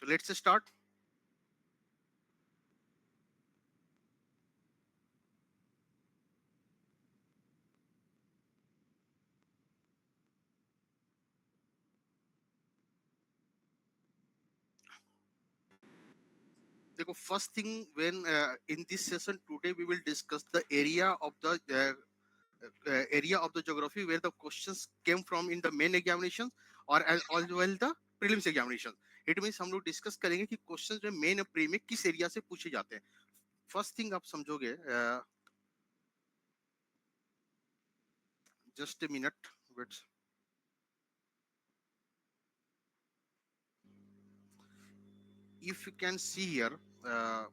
So let's start. देखो, first thing, when in this session today we will discuss the area of the geography where the questions came from in the main examinations or as well the prelims examination. It means हम लोग discuss करेंगे कि questions जो main और pre में किस area से पूछे जाते हैं. फर्स्ट थिंग आप समझोगे, just a minute wait. If you can see here, uh,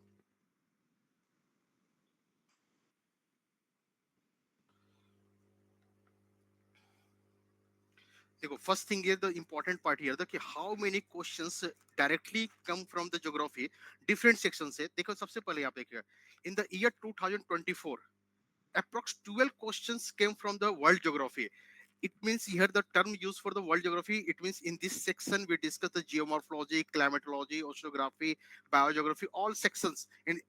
देखो, फर्स्ट थिंग ये the important part here the कि how many questions directly come from the geography different section से. देखो, सबसे पहले आप देखिएगा, in the year 2024 approx 12 questions came from the world geography. It means here the term used for the world geography, it means in this section we discuss the geomorphology, climatology, oceanography, biogeography, all sections in,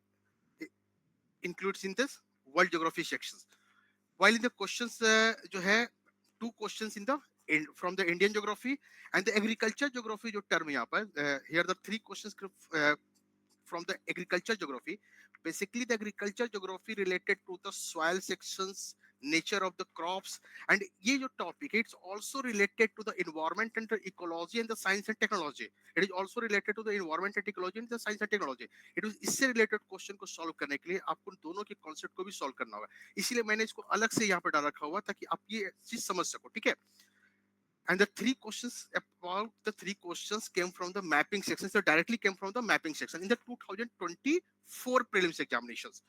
includes in this world geography sections. While in the questions जो है, two questions in the from the Indian geography and the agriculture geography जो term यहाँ पर here the three questions from the agriculture geography. Basically the agriculture geography related to the soil sections, nature of the crops, and ये जो topic है, it's also related to the environment and the ecology and the science and technology. It is also related to the environment and ecology and the science and technology. It is इससे related question को solve करने के लिए आपको दोनों के concept को भी solve करना होगा. इसीलिए मैंने इसको अलग से यहाँ पर डाल रखा हुआ ताकि आप ये चीज समझ सको. ठीक है. And the three questions, about the three questions came from the mapping section. So directly came from the mapping section in the 2024 prelims examinations.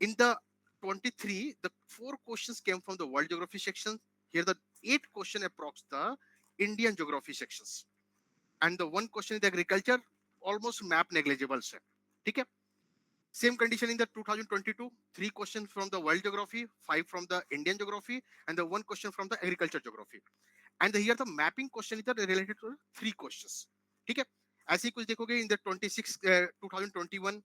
In the 23, the four questions came from the world geography section. Here the 8 question approx the Indian geography sections. And the one question in the agriculture, almost map negligible. Okay. Same condition in the 2022, 3 questions from the world geography, 5 from the Indian geography, and the one question from the agriculture geography. And here the mapping question is related to 3 questions. ठीक है. ऐसे ही कुछ देखोगे in the 26 2021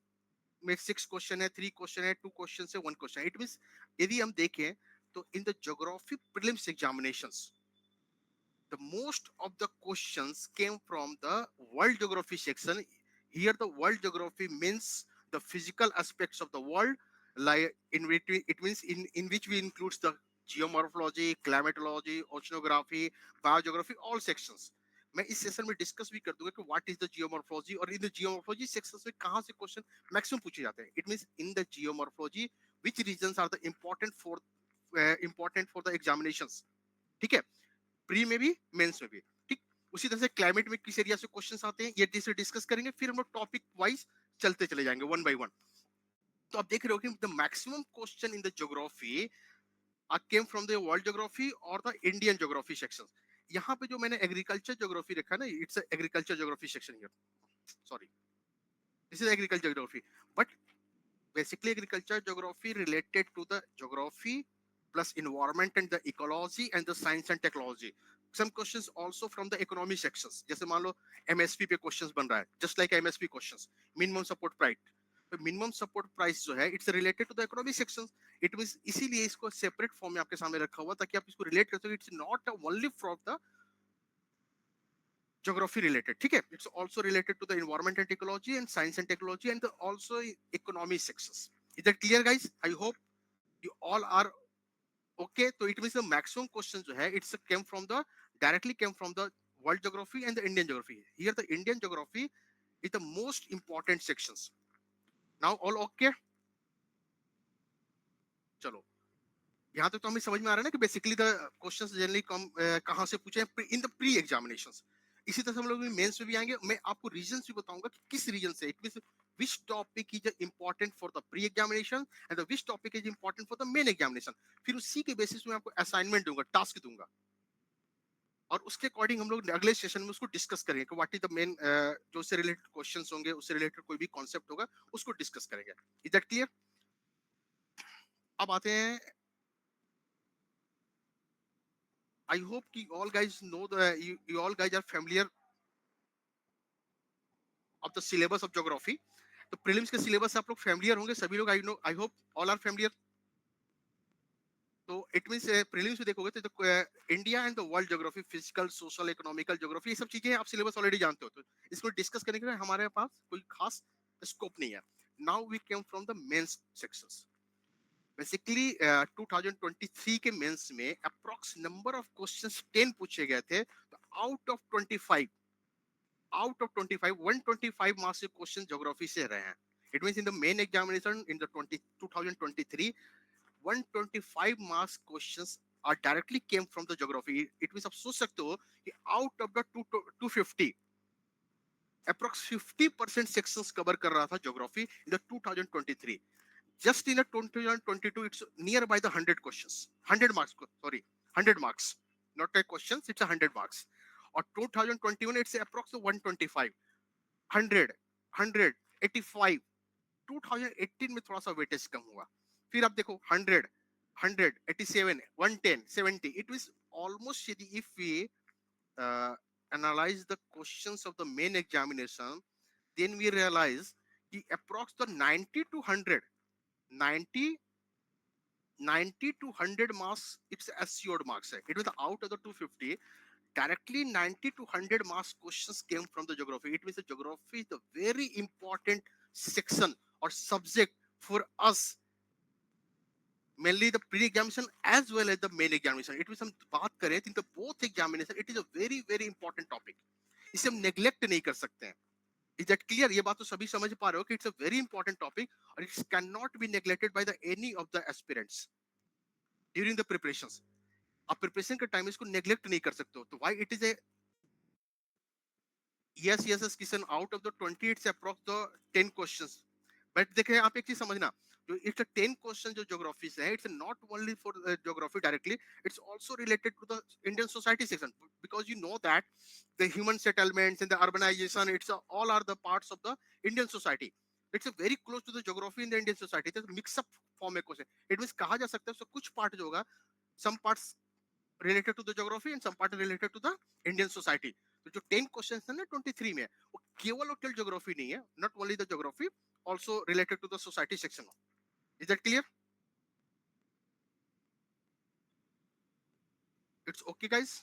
में 6 question है, 3 question है, 2 question है, 1 question. It means यदि हम देखें तो in the geography prelims examinations the most of the questions came from the world geography section. Here the world geography means the physical aspects of the world, like in which it means in which we includes the geomorphology, climatology, oceanography, biogeography, all sections. मैं इस session में discuss भी कर दूंगा कि what is the geomorphology और इन the geomorphology sections में कहां से क्वेश्चन मैक्सिमम पूछे जाते हैं. It means in the geomorphology which regions are the important for the examinations. ठीक है. प्री में भी, मेंस में भी. ठीक. उसी तरह से क्लाइमेट में किस एरिया से क्वेश्चंस आते हैं ये डिस्कस करेंगे. फिर हम लोग टॉपिक वाइज चलते चले जाएंगे वन बाय वन. तो आप देख रहे हो कि the maximum question in the geography came from the world geography और द इंडियन ज्योग्राफी सेक्शन. यहाँ पे जो मैंने एग्रीकल्चर ज्योग्राफी रखा ना, it's agriculture geography section here. Sorry, this is agriculture geography. But basically agriculture geography related to the geography plus environment and the ecology and the science and technology. Some questions also from the economy sections. जैसे मान लो MSP पे questions बन रहा है, just like MSP questions, minimum support price. तो minimum support price जो है it's related to the economic section. It means इसीलिए इसको सेपरेट फॉर्म में आपके सामने रखा हुआ ताकि आप इसको रिलेट कर सको. It's not only from the geography related. ठीक है. It's also related to the environment and ecology and science and technology and the also economy sections. Is that clear guys? I hope you all are okay. So it means the maximum question जो है it's came from the directly came from the world geography and the Indian geography. Here the Indian geography is the most important sections. Now all okay? चलो, यहाँ तक तो हमें समझ में आ रहा है ना कि बेसिकली द क्वेश्चंस जनरली कम कहाँ से पूछे इन द प्री एग्जामिनेशंस. इसी तरह से हम लोग मेंस में भी आएंगे. मैं आपको रीजंस भी बताऊंगा कि किस रीजन से. It means which topic is important for the pre examination and the which topic is important for the main examination. फिर उसी के बेसिस में आपको असाइनमेंट दूंगा, टास्क दूंगा, और उसके अकॉर्डिंग हम लोग अगले सेशन में उसको डिस्कस करेंगे कि व्हाट इज द मेन जो उससे रिलेटेड क्वेश्चंस होंगे, उससे रिलेटेड कोई भी कॉन्सेप्ट होगा उसको डिस्कस करेंगे. Is that clear? अब आते हैं. I hope you all guys know you all guys are familiar. of the syllabus of geography. तो प्रीलिम्स के सिलेबस से आप लोग फैमिलियर होंगे सभी लोग, I know, I hope all are familiar. तो इट मींस प्रीलिम्स में देखोगे तो India and the world geography, physical, social, economical geography, ये सब चीजें आप सिलेबस ऑलरेडी जानते हो, तो इसको डिस्कस करने के लिए हमारे पास कोई खास स्कोप नहीं है. Now we came from the mains sections. Basically 2023 के मेंस में अप्रॉक्स नंबर ऑफ क्वेश्चंस 10 पूछे गए थे. तो आउट ऑफ 25, 125 मार्क्स के क्वेश्चन ज्योग्राफी से रहे हैं. It means in the main examination in the 2023, 125 marks questions are directly came from the geography. It means आप सोच सकते हो कि out of the 250, approx 50% sections cover कर रहा था geography in the 2023. Just in the 2022, it's nearby the 100 questions, 100 marks, sorry, 100 marks, not a questions, it's 100 marks. और 2021 it's approx 125, 100, 100, 85. 2018 में थोड़ा सा वेटेज कम हुआ. फिर आप देखो 100, 100, 87, 110, 70. It was almost, if we uh, analyze the questions of the main examination, then we realize the approx the 90 to 100, 90, 90 to 100 marks, it's assured marks. It was out of the 250, directly 90 to 100 marks questions came from the geography. It means the geography is the very important section or subject for us, mainly the pre-examination as well as the main examination. It means हम बात करें in the both examination, it is a very very important topic. इसे हम neglect नहीं कर सकते हैं. Is that clear? ये बात तो सभी समझ पा रहे हो कि it's a very important topic और it cannot be neglected by the any of the aspirants during the preparations. आप प्रिपरेशन के टाइम इसको नेग्लेक्ट नहीं कर सकते हो. तो why it is a yes Kishan out of the 20 it's approx the 10 questions. But देखें आप एक चीज समझना, जो इट्स 10 क्वेश्चन जो ज्योग्राफी से है, it's not only for geography directly, it's also related to the Indian society section, because you know that the human settlements and the urbanization, it's all are the parts of the Indian society. It's very close to the geography in the Indian society. It's mix up form में question. It means कहा जा सकता है उसका कुछ part जो होगा, some parts related to the geography and some part related to the Indian society. तो जो 10 क्वेश्चंस है ना 23 में, वो केवल और केवल ज्योग्राफी नहीं है, not only the geography, also related to the society section. Is that clear? It's okay guys?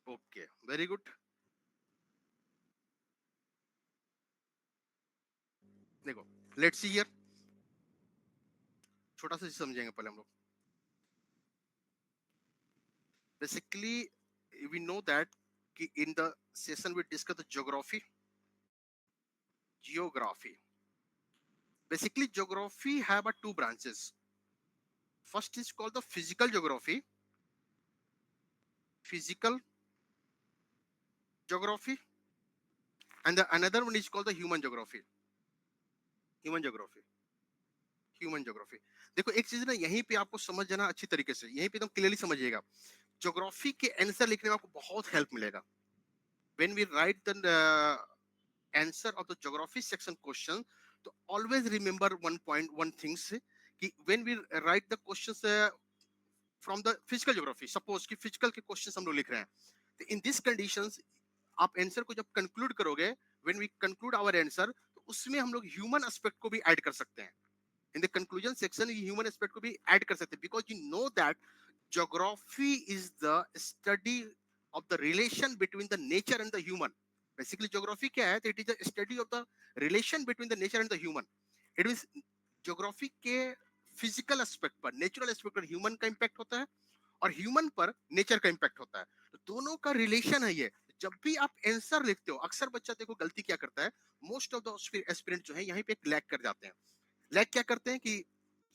Okay, very good. देखो, let's see here. छोटा सा समझेंगे पहले हम लोग. Basically we know that in the session we discuss the geography. Basically geography have two branches. First is called the physical geography, and the another one is called the human geography. देखो एक चीज ना यहीं पे आपको समझ जाना अच्छी तरीके से, यहीं पे एकदम क्लियरली समझिएगा. ज्योग्राफी के आंसर लिखने में आपको बहुत हेल्प मिलेगा. when we write the answer of the geography section question, तो always remember one things कि when we write the questions from the physical geography, suppose कि physical के questions हम लोग लिख रहे हैं, तो in these conditions आप आंसर को जब कंक्लूड करोगे, when we conclude our answer, तो उसमें हम लोग ह्यूमन एस्पेक्ट को भी ऐड कर सकते हैं. in the conclusion section human aspect को भी ऐड कर सकते हैं, because you know that geography is the study of the relation between the nature and the human. Basically geography क्या है, it is a study of the relation between the nature and the human. It means geography के physical aspect पर, natural aspect पर human का impact होता है और human पर nature का impact होता है. तो दोनों का relation है ये. जब भी आप आंसर लिखते हो, अक्सर बच्चा देखो गलती क्या करता है, मोस्ट ऑफ द एस्पिरेंट जो है यहीं पे लैग कर जाते हैं. लैग क्या करते हैं कि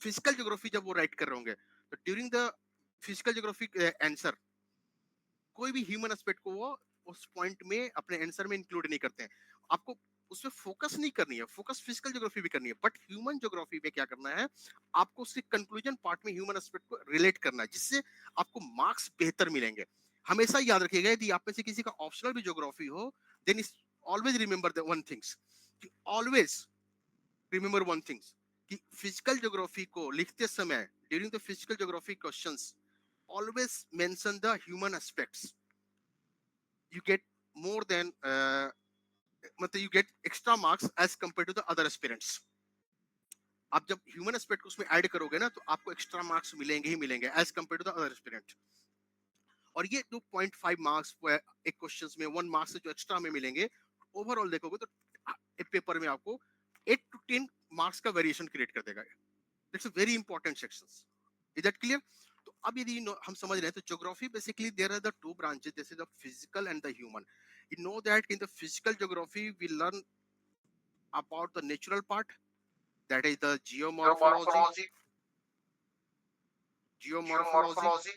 फिजिकल ज्योग्राफी जब वो राइट कर रहे होंगे, तो during the physical geography answer कोई भी ह्यूमन एस्पेक्ट को वो उस पॉइंट में अपने आंसर में इंक्लूड नहीं करते हैं. आपको उसमें फोकस नहीं करनी है, फोकस फिजिकल ज्योग्राफी भी करनी है, बट ह्यूमन ज्योग्राफी में क्या करना है, आपको उसके कंक्लूजन पार्ट में ह्यूमन एस्पेक्ट को रिलेट करना है, जिससे आपको मार्क्स बेहतर मिलेंगे. हमेशा याद रखिएगा, यदि आप में से किसी का ऑप्शनल भी ज्योग्राफी हो, then is always remember the one things, always remember one things कि फिजिकल ज्योग्राफी को लिखते समय during the physical geography questions always mention the human aspects. you get more than मतलब you get extra marks as compared to the other aspirants. आप जब human aspect को उसमें add करोगे ना तो आपको एक्स्ट्रा मार्क्स मिलेंगे ही मिलेंगे as compare to the other aspirant. और ये जो 0.5 मार्क्स एक क्वेश्चंस में 1 मार्क्स जो एक्स्ट्रा में मिलेंगे, ओवरऑल देखोगे तो एक पेपर में आपको 8 to 10 मार्क्स का वेरिएशन क्रिएट कर देगा. It's a very important sections. Is that clear? तो अब यदि हम समझ रहे हैं तो geography basically there are the two branches, this is the physical and the human. You know that in the physical geography we learn about the natural part, that is the geomorphology, Geomorphology, geomorphology,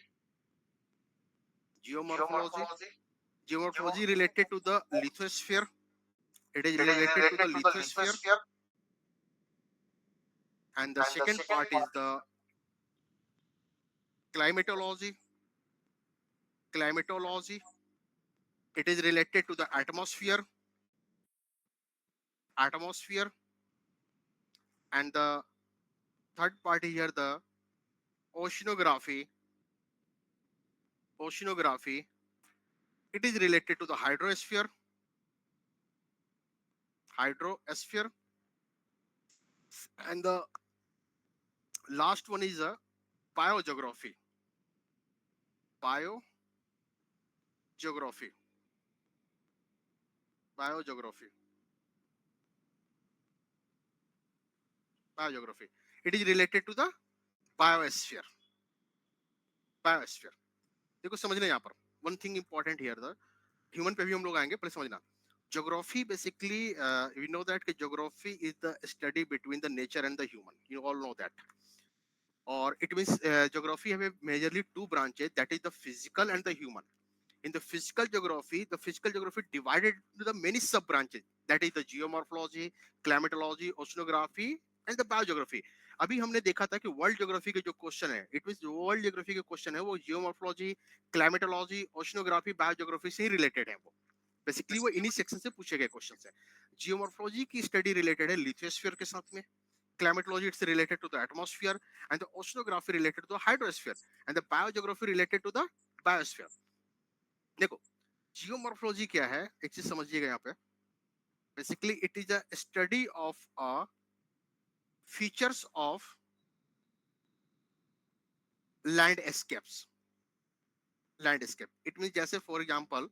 geomorphology, geomorphology, geomorphology, geomorphology geomorphology. related to the lithosphere. It is It is related to the related to the lithosphere. lithosphere, And the and the second second part is part is the climatology. Climatology. It is related to the atmosphere. Atmosphere. And the third part is here the oceanography. Oceanography. It is related to the hydrosphere. Hydrosphere. And the last one is a biogeography. Biogeography. Biogeography. Biogeography. It is related to the biosphere. Biosphere. देखो समझना यहाँ पर one thing important here the human पे भी हम लोग आएंगे, पहले समझना. Geography basically, we know that geography is the study between the nature and the human. You all know that. Or it means geography have a majorly two branches, that is the physical and the human. In the physical geography divided into the many sub branches, that is the geomorphology, climatology, oceanography and the biogeography. अभी हमने देखा था कि world geography के जो question है, it mean जो world geography के क्वेश्चन है वो जियोमॉर्फोलॉजी, क्लाइमेटोलॉजी, ओशनोग्राफी, बायोज्योग्राफी से ही रिलेटेड है. वो बेसिकली वो इन्हीं सेक्शन से पूछे गए क्वेश्चन है. जियोमॉर्फोलॉजी की स्टडी रिलेटेड है लिथोस्फीयर के साथ में, climatology it's related to the atmosphere, and the oceanography related to the hydrosphere, and the biogeography related to the biosphere. देखो जियोमॉर्फोलॉजी क्या है, एक चीज समझिएगा यहाँ पे. Basically it is a study of a features of landscapes. Landscape it mean जैसे for example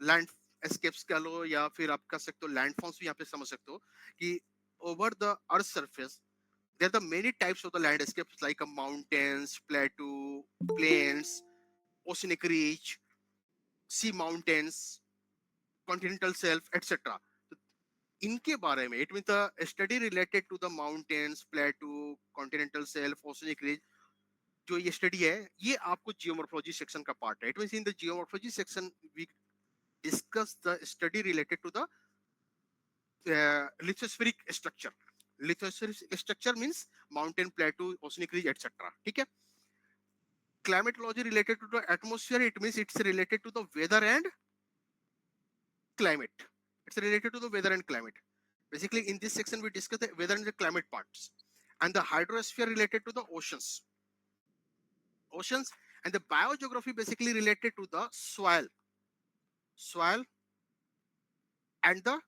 landscapes कह लो या फिर आप कह सकते हो लैंडफॉर्म्स भी यहाँ पे समझ सकते हो कि over the earth surface there are the many types of the landscapes like mountains, plateau, plains, oceanic ridge, sea mountains, continental shelf, etc. इनके बारे में it mean the study related to the mountains, plateau, continental shelf, oceanic ridge, जो ये study है ये आपको geomorphology section का part है. It means in the geomorphology section we discuss the study related to the lithospheric structure. Lithospheric structure means mountain, plateau, oceanic ridge etcetera. ठीक है. Climatology related to the atmosphere, it means it's related to the weather and climate. It's related to the weather and climate. Basically in this section we discuss the weather and the climate parts. And the hydrosphere related to the oceans. And the biogeography basically related to the soil and the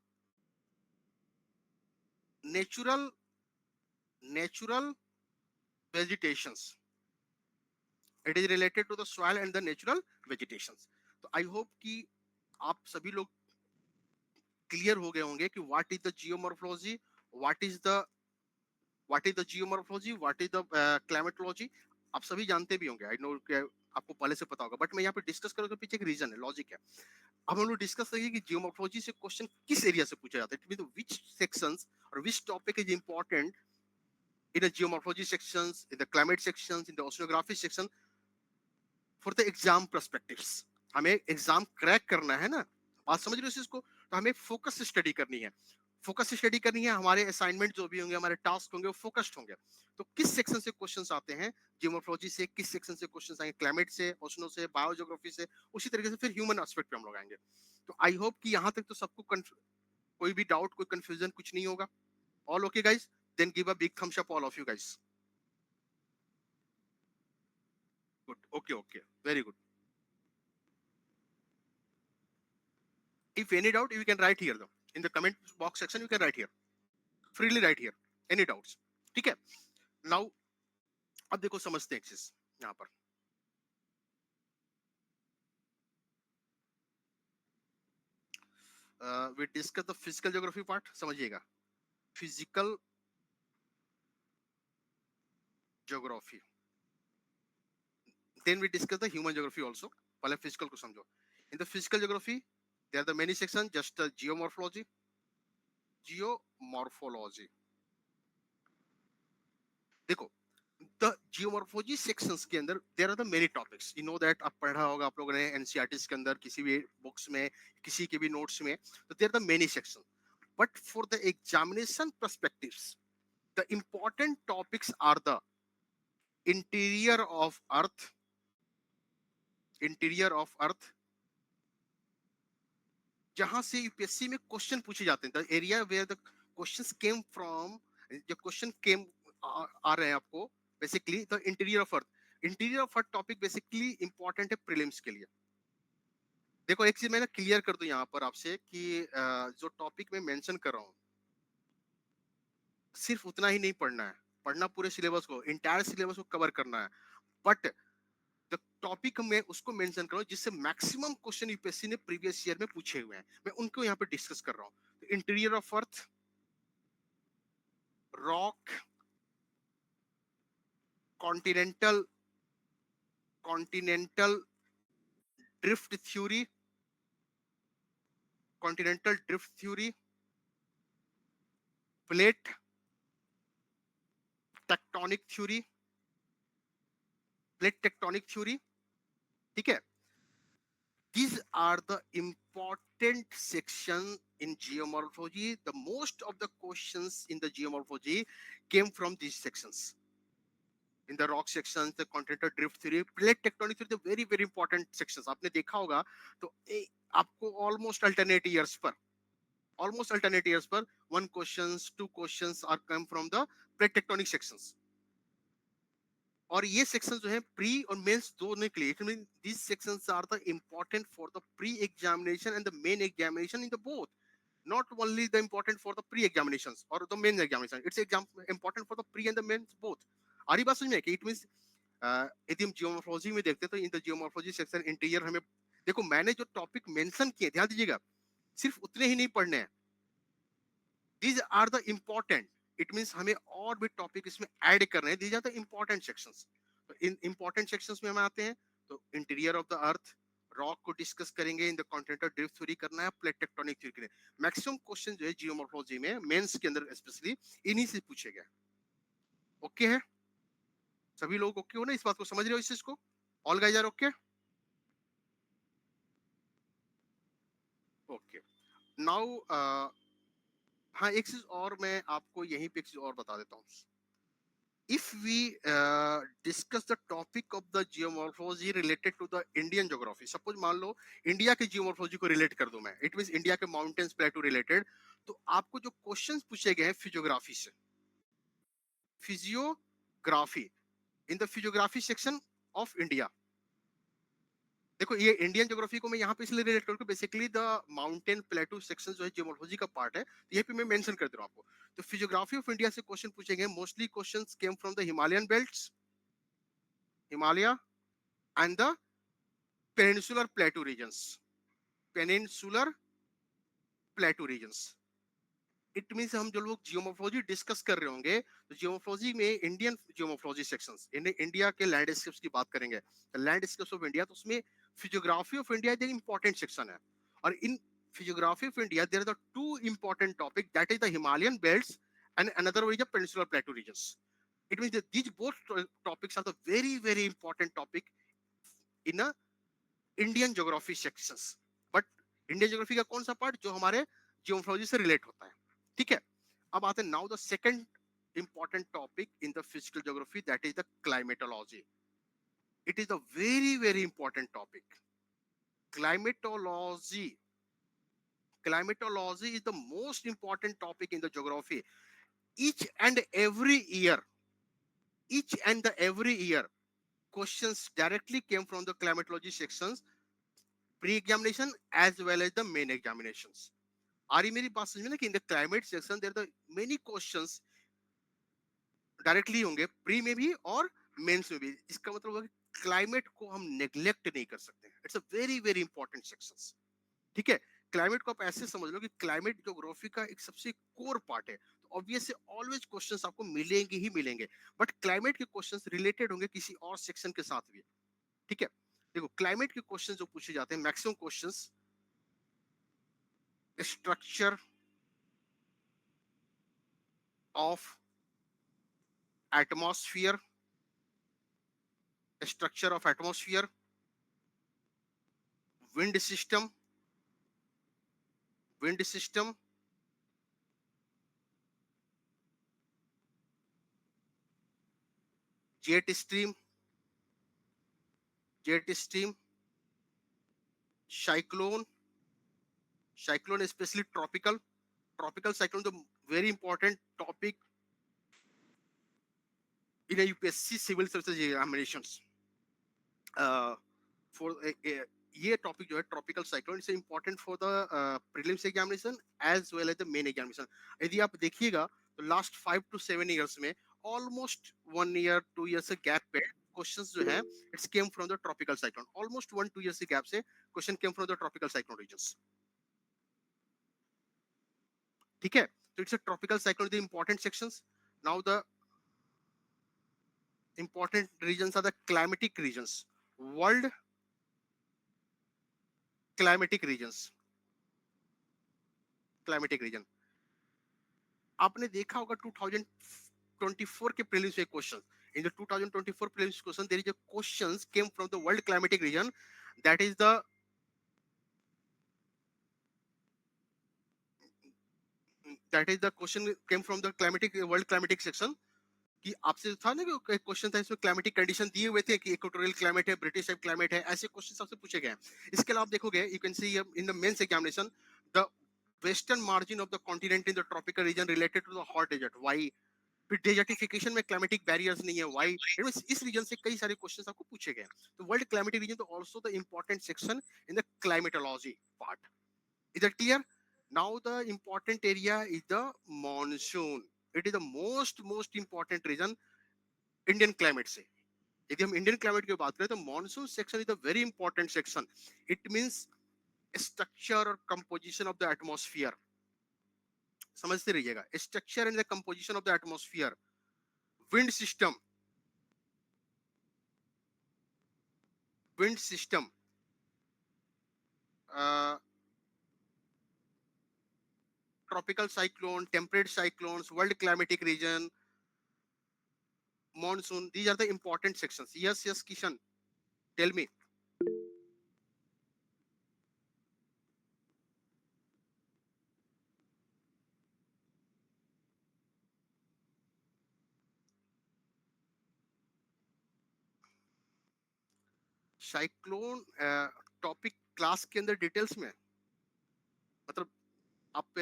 natural vegetations. It is related to the soil and the natural vegetations. तो I hope कि आप सभी लोग clear हो गए होंगे कि what is the geomorphology, what is the geomorphology, what is the climatology. आप सभी जानते भी होंगे, आई नो कि आपको पहले से पता होगा, बट मैं यहाँ पे डिस्कस करूँ तो पीछे एक रीजन है, लॉजिक है. अब हम लोग डिस्कस करेंगे कि जियोमॉर्फोलॉजी से क्वेश्चन किस एरिया से पूछा जाता है. इट मीन व्हिच सेक्शंस और which topic is important in the geomorphology sections, in the climate sections, in the oceanography section for the exam perspectives. हमें एग्जाम क्रैक करना है ना, बात समझ रहे हो इसको. तो हमें फोकस स्टडी करनी है. फोकस स्टडी करनी है, हमारे असाइनमेंट जो भी होंगे, हमारे टास्क होंगे, वो फोकस्ड होंगे. तो किस सेक्शन से क्वेश्चंस आते हैं जियोमॉर्फोलॉजी से, किस सेक्शन से क्वेश्चंस आएंगे क्लाइमेट से, ओशनो से, बायोज्योग्राफी से, उसी तरीके से फिर ह्यूमन एस्पेक्ट पे हम लोग आएंगे. तो आई होप कि यहाँ तक तो सबको कोई भी डाउट, कोई कंफ्यूजन कुछ नहीं होगा. All okay guys? Then give a big thumbs up all of you guys. Good, okay okay, very good. If any doubt, you can write here though. In the comment box section, you can write here. Freely write here. Any doubts? ठीक है? Now, अब देखो समझते हैं एक चीज यहाँ पर. We discuss the physical geography part. समझिएगा. Physical geography. Then we discuss the human geography also. पहले physical को समझो. In the physical geography, there are the many sections. Just geomorphology. Geomorphology. देखो, the geomorphology sections के अंदर there are the many topics. You know that आप पढ़ा होगा आप लोगों ने NCERTs के अंदर किसी भी books में किसी के भी notes में. So there are the many sections. But for the examination perspectives, the important topics are the interior of Earth, जहां से यूपीएससी में क्वेश्चन पूछे जाते हैं. The area where the questions came from, जो क्वेश्चन केम आ रहे हैं आपको basically the interior of earth. Interior of earth topic basically important है प्रीलिम्स के लिए. देखो एक चीज मैंने क्लियर कर दूं यहाँ पर आपसे कि जो टॉपिक मैं मेंशन कर रहा हूँ सिर्फ उतना ही नहीं पढ़ना है, पढ़ना पूरे सिलेबस को, इंटायर सिलेबस को कवर करना है. बट द टॉपिक में उसको मेंशन करो जिससे मैक्सिमम क्वेश्चन यूपीएससी ने प्रीवियस ईयर में पूछे हुए हैं, मैं उनको यहाँ पे डिस्कस कर रहा हूँ. Interior of earth, rock, continental drift theory, plate tectonic theory, ठीक है. These are the important sections in geomorphology. The most of the questions in the geomorphology came from these sections. In the rock sections, the continental drift theory, plate tectonic theory, the very very important sections. आपने देखा होगा तो आपको almost alternate years पर one questions, two questions are come from the plate tectonic sections. और ये section जो है प्री और मेंस दोनों के लिए, it mean this sections are the important for the pre examination and the main examination in the both. Not only the important for the pre-examinations or the main examination, it's important for the pre and the main both. आ रही बात समझ में कि it means यदि हम geomorphology में देखते हैं तो इन द जियोमॉर्फोलॉजी सेक्शन इंटीरियर हमें देखो मैंने जो टॉपिक मेंशन किए ध्यान दीजिएगा सिर्फ उतने ही नहीं पढ़ने हैं. These are the important. It means हमें और भी टॉपिक इसमें ऐड करने हैं. These are the important sections. तो इन important sections में हम आते हैं तो interior of the earth, rock को डिस्कस करेंगे, in the continental drift theory करना है, प्लेट टेक्टोनिक थ्योरी करेंगे. मैक्सिमम क्वेश्चन जो है जियोमॉर्फोलॉजी में मेंस के अंदर स्पेशली इन्हीं से पूछे गए. ओके है, सभी लोग ओके हो ना, इस बात को समझ रहे हो इस चीज को? All guys are okay? Okay. Now हाँ एक चीज और मैं आपको यहीं पे एक चीज और बता देता हूँ. If we discuss the topic of the geomorphology related to the Indian geography, suppose मान लो इंडिया के geomorphology को relate कर दूं मैं, it means इंडिया के mountains plateau related, तो आपको जो questions पूछे गए हैं फिजियोग्राफी से, physiography in the physiography section of India. देखो ये इंडियन ज्योग्राफी को मैं यहाँ पे इसलिए रिलेट करूँ बेसिकली द माउंटेन प्लेटू सेक्शन जो है जियोमॉर्फोलॉजी का पार्ट है, तो ये पे मैं मेंशन कर दे रहा हूँ आपको. तो फिजियोग्राफी ऑफ इंडिया से क्वेश्चन पूछे गए, mostly questions came from the Himalayan belts, Himalaya and the peninsular plateau regions, peninsular plateau regions. It means हम जो लोग जियोमॉर्फोलॉजी डिस्कस कर रहे होंगे तो जियोमॉर्फोलॉजी में इंडियन जियोमॉर्फोलॉजी सेक्शंस, इंडिया के लैंडस्केप्स की बात करेंगे, लैंडस्केप्स ऑफ इंडिया, तो उसमें फिजियोग्राफी ऑफ इंडिया एक इंपॉर्टेंट सेक्शन है. और in physiography of India there are the two important topic, that is the Himalayan belts and another one is the peninsular plateau regions. It means that these both topics are the very very important topic in a Indian geography sections. But Indian geography का कौन सा part जो हमारे geomorphology से relate होता है, ठीक है. अब आते हैं now the second important topic in the physical geography, that is the climatology. It is a very very important topic. Climatology, climatology is the most important topic in the geography. Each and every year, each and every year questions directly came from the climatology sections. Pre examination as well as the main examination. आ रही मेरी बात समझ में ना कि in the climate section there the many questions directly होंगे pre में भी और मेंस में भी। इसका मतलब होगा कि क्लाइमेट को हम नेग्लेक्ट नहीं कर सकते। It's a very very important sections. ठीक है, क्लाइमेट को आप ऐसे समझ लो कि क्लाइमेट ज्योग्राफी का एक सबसे कोर पार्ट है। तो ऑब्वियस ऑलवेज क्वेश्चंस आपको मिलेंगे ही मिलेंगे, बट क्लाइमेट के क्वेश्चंस रिलेटेड होंगे किसी और सेक्शन के साथ भी। ठीक है, देखो क्लाइमेट के क्वेश्चन जो पूछे जाते हैं maximum questions structure of atmosphere, structure of atmosphere, wind system, wind system, jet stream, jet stream, cyclone, cyclone specially tropical, tropical cyclone the very important topic in a UPSC civil services examinations for ये topic जो है tropical cyclone is important for the prelims examination as well as the main examination. यदि आप देखिएगा तो last 5 to 7 years में almost 1 year 2 year से gap पे क्वेश्चंस जो है it's came from the tropical cyclone. Almost 1-2 year से गैप से question came from the tropical cyclone regions. ठीक है, तो it's a tropical cyclone the important sections. Now the important regions are the climatic regions, world climatic regions, climatic region। आपने देखा होगा 2024 के prelims में question, in the 2024 prelims question there is a questions came from the world climatic region, that is the question came from the climatic world climatic section. कि आपसे था ना कि क्वेश्चन था इसमें क्लाइमेटिक कंडीशन दिए हुए थे कि इक्वेटोरियल क्लाइमेट है, ब्रिटिश टाइप क्लाइमेट है, ऐसे क्वेश्चन आपसे पूछे गए हैं। इसके अलावा आप देखोगे you can see in the mains examination the western margin of the continent in the tropical region related to the hot desert, why. फिर डेजर्टिफिकेशन में क्लाइमेटिक बैरियर्स नहीं है, व्हाई। इस रीजन से कई सारे क्वेश्चंस आपको पूछे गए। तो वर्ल्ड क्लाइमेटिक रीजन तो also the important section in the climatology part. Is that clear? Now the important area is the monsoon. It is the most important region Indian climate से। यदि हम इंडियन क्लाइमेट की बात करें तो monsoon section is a very important section. It means structure और composition of the atmosphere. समझते रहिएगा, structure and the composition of the atmosphere, wind system, wind system, tropical cyclone, temperate cyclones, world climatic reason, monsoon, these are the important sections। yes Kishan, tell me। Cyclone topic class के अंदर details में, मतलब आप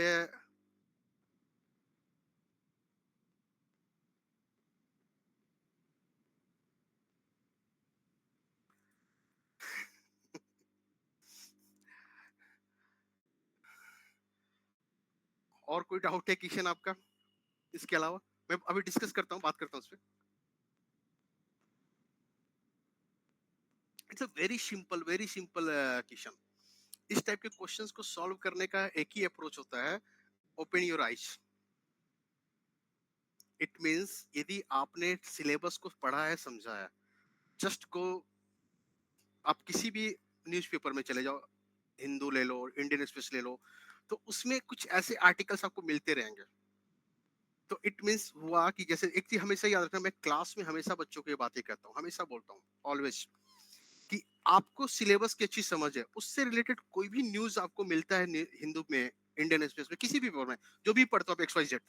और कोई doubt है किशन आपका इसके अलावा? मैं अभी डिस्कस करता हूँ, बात करता हूँ उस पर। It's a very simple Kishan. इस टाइप के क्वेश्चंस को सॉल्व करने का एक ही अप्रोच होता है, open your eyes. It means यदि आपने सिलेबस को पढ़ा है, समझा है, जस्ट गो। आप किसी भी न्यूज़पेपर में चले जाओ, हिंदू ले लो, इंडियन एक्सप्रेस ले लो, तो उसमें कुछ ऐसे आर्टिकल्स आपको मिलते रहेंगे। तो इट मींस हुआ कि जैसे एक चीज हमेशा याद रखना, मैं क्लास में हमेशा बच्चों को ये बातें कहता हूँ, हमेशा बोलता हूँ ऑलवेज, कि आपको सिलेबस की अच्छी समझ है, उससे रिलेटेड कोई भी न्यूज आपको मिलता है हिंदू में, इंडियन एक्सप्रेस में, किसी भी पेपर में, जो भी पढ़ते हो आप, X Y Z,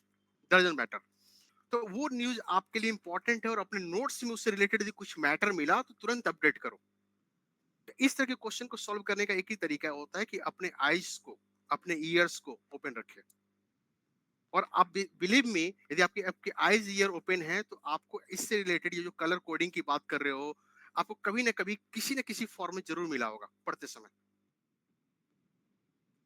doesn't matter. तो वो न्यूज आपके लिए इंपॉर्टेंट है और अपने नोट्स में उससे रिलेटेड यदि कुछ मैटर मिला तो तुरंत अपडेट करो। तो इस तरह के क्वेश्चन को सॉल्व करने का एक ही तरीका होता है कि अपने आईज को, अपने ईयर्स को ओपन रखें। और आप बिलीव मी, यदि आपके आपके आईज ईयर ओपन है तो आपको इससे रिलेटेड ये जो कलर कोडिंग की बात कर रहे हो, आपको कभी ना कभी किसी न किसी फॉर्म में जरूर मिला होगा पढ़ते समय।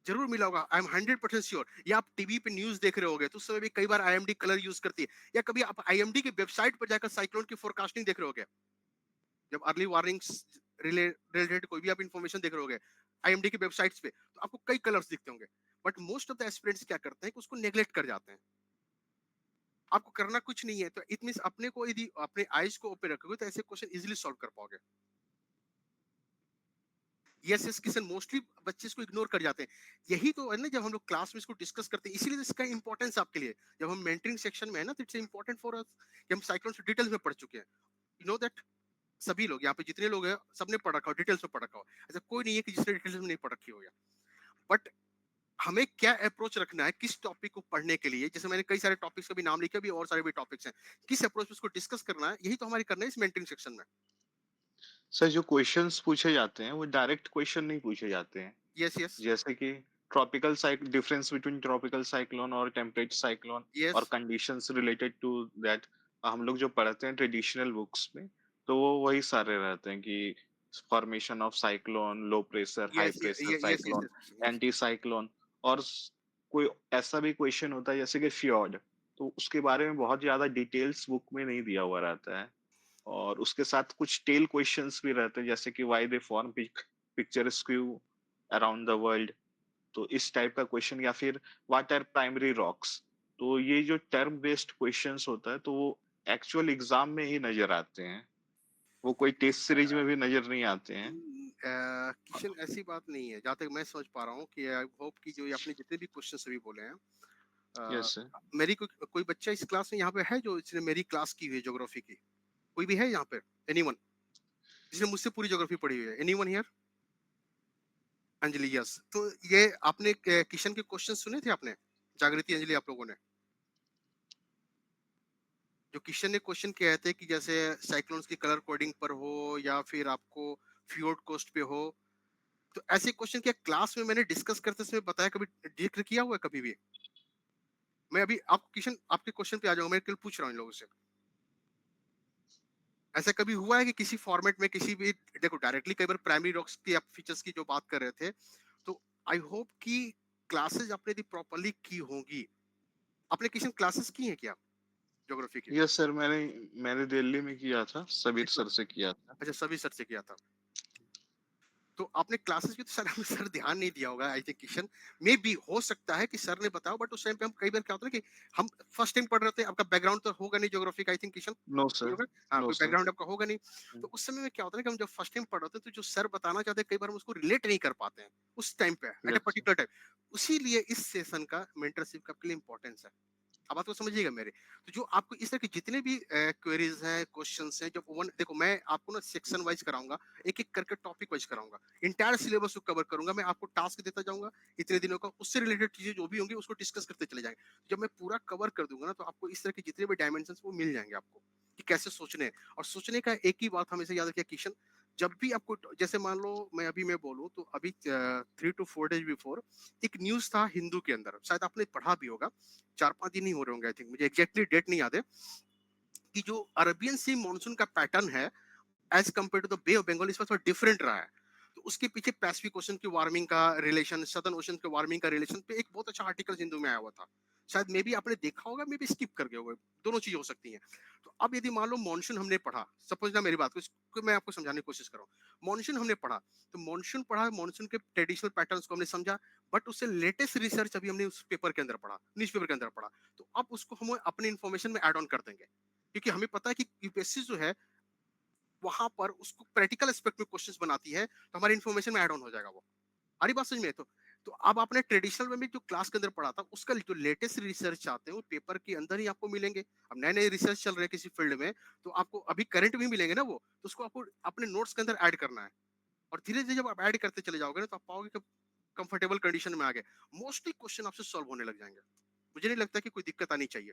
जरूर मिला होगा, आई एम 100% श्योर। या आप टीवी पे न्यूज देख रहे होगे तो उस समय भी कई बार आईएमडी कलर यूज करती है, या कभी आप आईएमडी की वेबसाइट पर जाकर साइक्लोन की फोरकास्टिंग देख रहे होगे, जब अर्ली वार्निंग्स रिलेटेड कोई भी आप इंफॉर्मेशन देख रहे होगे आईएमडी की वेबसाइट्स पे, तो आपको कई कलर्स दिखते होंगे। But most of the aspirants क्या करते हैं कि उसको नेग्लेक्ट कर जाते हैं। आपको करना कुछ नहीं है, तो इट मींस अपने को यदि अपने आईज को ओपन रखोगे तो ऐसे क्वेश्चन इजीली सॉल्व कर पाओगे। यस यस किशन मोस्टली बच्चे इसको इग्नोर कर जाते हैं। यही तो है ना, जब हम लोग क्लास में इसको डिस्कस करते हैं, इसीलिए तो इसका इंपॉर्टेंस आपके लिए, जब हम मेंटरिंग सेक्शन में है ना, तो इट्स इंपॉर्टेंट फॉर अस कि हम साइक्लोन से डिटेल्स में पढ़ चुके हैं। यू नो दैट सभी लोग यहाँ पे जितने लोग हैं सबने पढ़ रखा हो, डिटेल्स में पढ़ रखा हो, ऐसा कोई नहीं है कि जिसने डिटेल्स में नहीं पढ़ रखी हो। बट हमें क्या अप्रोच रखना है किस टॉपिक को पढ़ने के लिए, जैसे मैंने कई सारे टॉपिक्स का भी नाम लिखा, भी और सारे भी टॉपिक्स हैं, किस अप्रोच में उसको डिस्कस करना है, यही तो हमारी करना है इस मेंटरिंग सेक्शन में। सर जो क्वेश्चंस पूछे जाते हैं वो डायरेक्ट क्वेश्चन नहीं पूछे जाते हैं। यस यस जैसे कि ट्रॉपिकल साइक डिफरेंस बिटवीन ट्रॉपिकल साइक्लोन और टेम्परेट साइक्लोन यस और कंडीशंस रिलेटेड टू दैट, हम लोग जो पढ़ते हैं ट्रेडिशनल बुक्स में, तो वो वही सारे रहते हैं कि formation of cyclone, low pressure, high yes pressure yes cyclone, yes yes. Anti cyclone, और कोई ऐसा भी क्वेश्चन होता है जैसे कि फ्योर्ड, तो उसके बारे में बहुत ज्यादा डिटेल्स बुक में नहीं दिया हुआ रहता है। और उसके साथ कुछ टेल क्वेश्चंस भी रहते हैं जैसे कि why they form picture skew around the world, तो इस टाइप का क्वेश्चन, या फिर व्हाट आर प्राइमरी रॉक्स। तो ये जो टर्म बेस्ड क्वेश्चंस होता है तो वो एक्चुअल एग्जाम में ही नजर आते हैं, वो कोई टेस्ट सीरीज में भी नजर नहीं आते हैं। किशन ऐसी बात नहीं है, जहाँ तक मैं समझ पा रहा हूँ कि आई होप कि जो ये आपने जितने भी क्वेश्चन अभी बोले हैं, यस अ, सर। मेरी कोई बच्चा इस क्लास में यहाँ पे है जो इसने मेरी क्लास की हुई है ज्योग्राफी की, कोई भी है यहाँ पे, एनीवन जिसने मुझसे पूरी ज्योग्राफी पढ़ी हुई है, एनीवन हियर? अंजलि यस। तो ये आपने किशन के क्वेश्चन सुने थे आपने, जागृति अंजलि आप लोगों ने, जो किशन ने क्वेश्चन किए थे कि जैसे साइक्लोन्स की कलर कोडिंग पर हो या फिर आपको फ्योर्ड कोस्ट पे हो, तो ऐसे क्वेश्चन क्या क्लास में मैंने डिस्कस करते समय बताया, कभी जिक्र किया हुआ है कभी भी? मैं अभी आप किशन आपके क्वेश्चन पे आ जाऊंगा, मैं कल पूछ रहा हूँ इन लोगों से, ऐसा कभी हुआ है कि किसी फॉर्मेट में किसी भी, देखो डायरेक्टली कई बार प्राइमरी रॉक्स की आप फीचर्स की जो बात कर रहे थे, तो आई होप कि क्लासेस आपने यदि प्रॉपरली की होंगी। आपने किशन क्लासेस की हैं क्या ज्योग्राफी की? यस सर, मैंने मैंने दिल्ली में किया था, सबीर अच्छा, सर से किया था। अच्छा सभी सर से किया था। तो आपने क्लासेस की तो सर हमें सर ध्यान नहीं दिया होगा I think Kishan, may be हो सकता है कि सर ने बताया, बट उस टाइम पे हम कई बार क्या होता है ना कि हम फर्स्ट टाइम पढ़ रहे थे, आपका बैकग्राउंड तो होगा नहीं ज्योग्राफी का आई थिंक किशन, नो कोई सर। होगा? हाँ, नो कोई सर। बैकग्राउंड आपका होगा नहीं। तो उस समय में क्या होता है ना कि हम जब फर्स्ट टाइम पढ़ रहे थे तो जो सर बताना चाहते हैं कई बार हम उसको रिलेट नहीं कर पाते हैं उस टाइम पे at a yes sir. Particular time. उसीलिए इस सेशन का मेंटरशिप का आपके लिए इंपॉर्टेंस है। अब बात को समझिएगा मेरे, तो जो आपको इस तरह के जितने भी क्वेरीज हैं, क्वेश्चंस हैं, जब वन देखो मैं आपको ना सेक्शन वाइज कराऊंगा, एक एक करके टॉपिक वाइज कराऊंगा, इंटायर सिलेबस को कवर करूंगा, मैं आपको टास्क देता जाऊंगा इतने दिनों का, उससे रिलेटेड चीजें जो भी होंगी उसको डिस्कस करते चले जाएंगे। जब मैं पूरा कवर कर दूंगा ना, तो आपको इस तरह के जितने भी डायमेंशन वो मिल जाएंगे आपको कि कैसे सोचने हैं। और सोचने का एक ही बात हमेशा याद रखिए किशन, जब भी आपको जैसे मान लो मैं बोलूं तो अभी 3 to 4 days बिफोर एक न्यूज था हिंदू के अंदर, शायद आपने पढ़ा भी होगा, 4-5 दिन ही हो रहे होंगे आई थिंक, मुझे एग्जैक्टली डेट नहीं याद है, कि जो अरबियन सी मानसून का पैटर्न है as compare to the bay of Bengal इस बार थोड़ा डिफरेंट रहा है। तो उसके पीछे पैसिफिक ओशन की वार्मिंग का रिलेशन, सदर्न ओशन के वार्मिंग का रिलेशन पे एक बहुत अच्छा आर्टिकल हिंदू में आया हुआ था, शायद मे बी आपने देखा होगा, मे बी स्किप कर गए होगे, दोनों चीज हो सकती हैं। तो अब यदि मान लो मॉनसून हमने पढ़ा, सपोज ना मेरी बात को मैं आपको समझाने की कोशिश कर रहा हूँ, मॉनसून हमने पढ़ा, तो मॉनसून पढ़ा, मॉनसून के ट्रेडिशनल पैटर्न्स को हमने समझा, बट उससे लेटेस्ट रिसर्च अभी हमने उस पेपर के अंदर पढ़ा, न्यूज पेपर के अंदर पढ़ा, तो अब उसको हम अपने इन्फॉर्मेशन में एड ऑन कर देंगे, क्योंकि हमें पता है कि यूपीएससी जो है वहां पर उसको प्रैक्टिकल एस्पेक्ट में क्वेश्चंस बनाती है, तो हमारी इन्फॉर्मेशन में ऐड ऑन हो जाएगा वो। हमारी बात समझ में है? तो अब आपने ट्रेडिशनल में जो क्लास के अंदर पढ़ा था उसका जो लेटेस्ट रिसर्च आते हैं वो पेपर के अंदर ही आपको मिलेंगे। अब नए नए रिसर्च चल रहे हैं किसी फील्ड में, तो आपको अभी करंट भी मिलेंगे ना वो, तो उसको आपको अपने नोट्स के अंदर ऐड करना है। और धीरे धीरे जब आप ऐड करते चले जाओगे ना, तो आप पाओगे कि कंफर्टेबल कंडीशन में आ गए, मोस्टली क्वेश्चन आपसे सॉल्व होने लग जाएंगे। मुझे नहीं लगता कि कोई दिक्कत आनी चाहिए।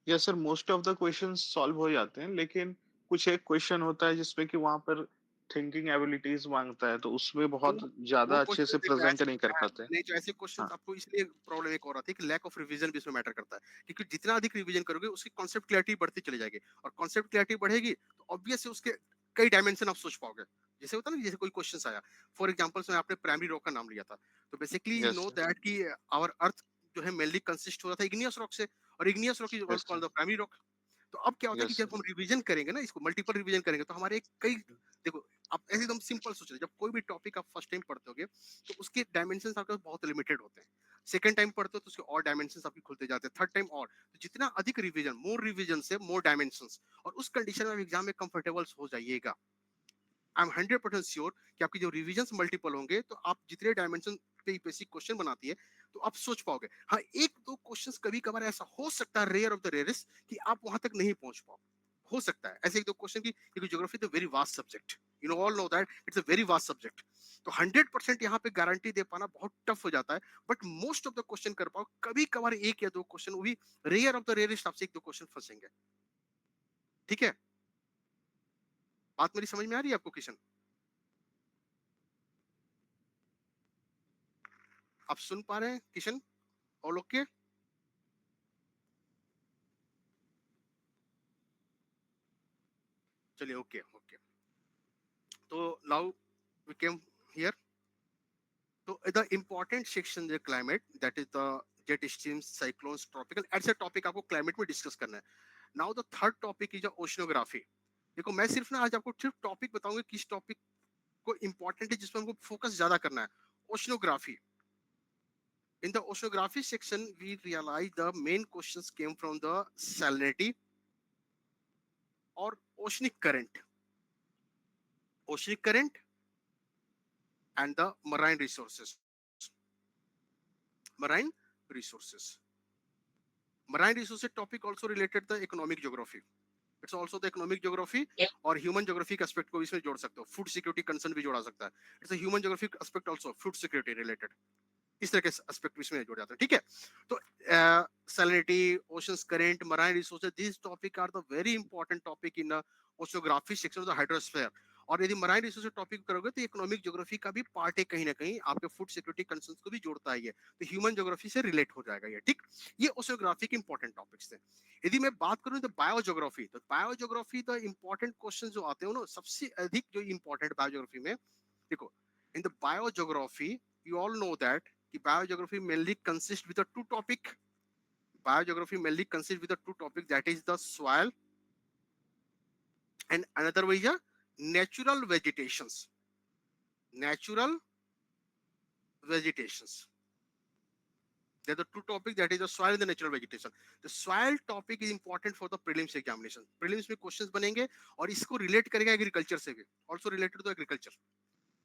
Yes sir, most of the questions solve हो जाते हैं, लेकिन कुछ एक क्वेश्चन होता है जिसमें कि वहां पर थिंकिंग एबिलिटीज मांगता है, तो उसमें वो बहुत वो ज्यादा अच्छे क्वेश्चन से देखो प्रेजेंट ऐसे नहीं कर पाते। नहीं, तो ऐसे क्वेश्चंस हाँ। आपको इसलिए प्रॉब्लम एक और आती है कि लैक ऑफ रिवीजन भी इसमें मैटर करता है, क्योंकि जितना अधिक रिवीजन करोगे उसकी कॉन्सेप्ट क्लैरिटी बढ़ती चली जाएगी, और कॉन्सेप्ट क्लैरिटी बढ़ेगी तो ऑब्वियस है उसके कई डायमेंशन आप सोच पाओगे। जैसे होता है ना, जैसे कोई क्वेश्चन आया, फॉर एग्जांपल से आपने प्राइमरी रॉक का नाम लिया था, तो basically you yes no sir, that कि आवर अर्थ जो है मेनली कंसिस्ट हो रहा था इग्नियस रॉक से, और igneous rock is yes also sir, called the primary rock. तो अब क्या होता है कि यस जब सर, हम रिवीजन करेंगे ना, इसको मल्टीपल रिवीजन करेंगे, तो हमारे कई, देखो आप ऐसे एकदम सिंपल सोच रहे, जब कोई भी टॉपिक आप फर्स्ट टाइम पढ़ते होगे तो उसके डायमेंशन आपके पास बहुत लिमिटेड होते हैं। सेकंड टाइम पढ़ते हो तो उसके और डायमेंशन आपके खुलते जाते हैं, थर्ड टाइम और, तो जितना अधिक रिवीजन से मोर डायमेंशन, और उस कंडीशन में आप एग्जाम में कंफर्टेबल हो जाइएगा। आई एम 100% श्योर कि आपकी जो रिवीजन मल्टीपल होंगे तो आप जितने डायमेंशन पे बेसिक क्वेश्चन बनाती है तो आप सोच पाओगे। हाँ, एक दो क्वेश्चंस कभी कभार ऐसा हो सकता है, रेयर ऑफ द रेयरेस्ट, कि आप वहां तक नहीं पहुंच पाओ, हो सकता है ऐसे एक दो क्वेश्चन की, क्योंकि geography is a very vast subject, you know all know that it's a very vast subject. तो 100% यहाँ पे गारंटी दे पाना बहुत टफ हो जाता है, but most of the question कर पाओ। कभी कभार एक या दो क्वेश्चन, वो भी रेयर ऑफ द रेयरेस्ट, आपसे एक दो क्वेश्चन फंसेंगे। ठीक है, बात मेरी समझ में आ रही है आपको किशन? आप सुन पा रहे हैं किशन? All okay? चलिए, ओके ओके। तो नाउ वी केम हियर। तो the important section the climate, that is the jet streams, cyclones, tropical, ऐसे टॉपिक आपको क्लाइमेट में डिस्कस करना है। Now the third topic is oceanography. देखो मैं सिर्फ ना आज आपको सिर्फ टॉपिक बताऊंगा, किस टॉपिक को इंपॉर्टेंट है, जिसमें हमको फोकस ज्यादा करना है। Oceanography. In the oceanography section, we realize the main questions came from the salinity or oceanic current and the marine resources. Marine resources. Marine resources topic also related to economic geography. It's also the economic geography और human geographic aspect को भी इसमें जोड़ सकते हो, food security concern भी जोड़ा सकता है। It's a human geographic aspect also, food security related, इस तरह के एस्पेक्ट इसमें जोड़ जाते हैं। ठीक है, तो salinity, oceans current, marine resources, this topic are the very important topic in oceanography section of the hydrosphere. और यदि मराइन रिसोर्सेज टॉपिक करोगे तो इकोनॉमिक ज्योग्राफी का भी पार्ट है, कहीं ना कहीं आपके फूड सिक्योरिटी कंसर्न्स को भी जोड़ता है ये, तो ह्यूमन ज्योग्राफी से रिलेट हो जाएगा ये। ठीक, ये ओशियोग्राफी के इंपॉर्टेंट टॉपिक्स थे। यदि मैं बात करूं तो बायोज्योग्राफी, तो बायोज्योग्राफी द इंपॉर्टेंट क्वेश्चन जो आते हैं ना, सबसे अधिक जो इंपॉर्टेंट बायोज्योग्राफी में, देखो in the biogeography you all know that कि biogeography mainly consists with the two topic. Biogeography mainly consists with the two topic, that is the soil and another way is natural vegetations. Natural vegetations. There are the two topics, that is the soil and the natural vegetation. The soil topic is important for the prelims examination. Prelims में questions बनेंगे और इसको relate करेगा agriculture से भी, also related to agriculture.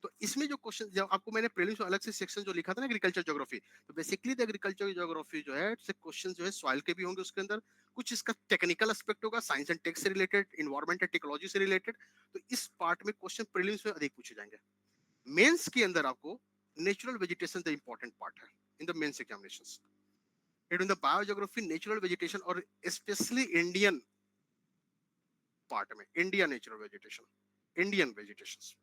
तो इसमें जो क्वेश्चन, जब आपको मैंने प्रीलिम्स में अलग से सेक्शन जो लिखा था ना एग्रीकल्चर ज्योग्राफी, तो बेसिकली द एग्रीकल्चर ज्योग्राफी जो है, से क्वेश्चन जो है सॉइल के भी होंगे उसके अंदर, कुछ इसका टेक्निकल एस्पेक्ट होगा, साइंस एंड टेक से रिलेटेड, इन्वायरमेंट एंड टेक्नोलॉजी से रिलेटेड। तो इस पार्ट में क्वेश्चन प्रीलिम्स में अधिक पूछे जाएंगे। मेंस के अंदर आपको natural vegetation the important part है in the mains examinations. It in the biogeography natural vegetation, और स्पेशली इंडियन पार्ट में India natural vegetation, Indian vegetation,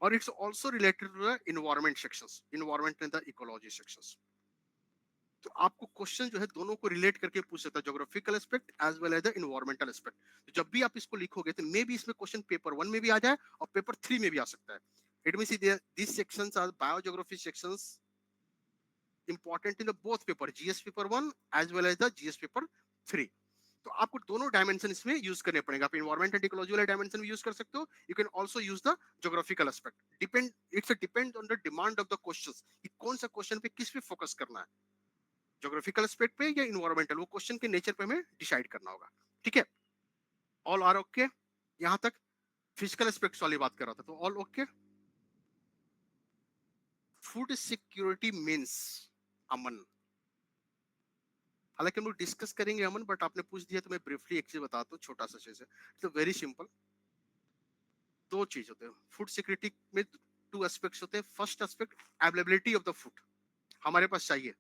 और it's also related to the environment sections, environment and the ecology sections. तो आपको question जो है दोनों को relate करके पूछ सकता है, geographical aspect as well as the environmental aspect. तो जब भी आप इसको लिखोगे तो मे बी इसमें क्वेश्चन पेपर 1 में भी आ जाए और पेपर 3 में भी आ सकता है। It means this sections are biogeography sections important in the both paper, GS paper 1 as well as the GS paper 3। तो आपको दोनों डायमेंशन इसमें यूज करने पड़ेंगे। आप एनवायरमेंट एंड इकोलॉजी वाला डायमेंशन भी यूज कर सकते हो, you can also use the geographical aspect. Depend, it's depend on the demand of the questions कि कौन सा क्वेश्चन पे किस पे फोकस करना है, ज्योग्राफिकल एस्पेक्ट पे या इन्वायरमेंटल, वो क्वेश्चन के नेचर पे हमें डिसाइड करना होगा। ठीक है, ऑल आर ओके? यहां तक फिजिकल एस्पेक्ट्स वाली बात कर रहा था, तो all okay. Food security means, Aman, हालांकि हम लोग डिस्कस करेंगे अमन, बट आपने पूछ दिया तो मैं ब्रीफली एक चीज बताता हूँ, छोटा सा चीज है, तो वेरी सिंपल। दो चीज होते हैं फूड सिक्योरिटी में, टू एस्पेक्ट्स होते हैं। First aspect availability of the food, हमारे पास चाहिए।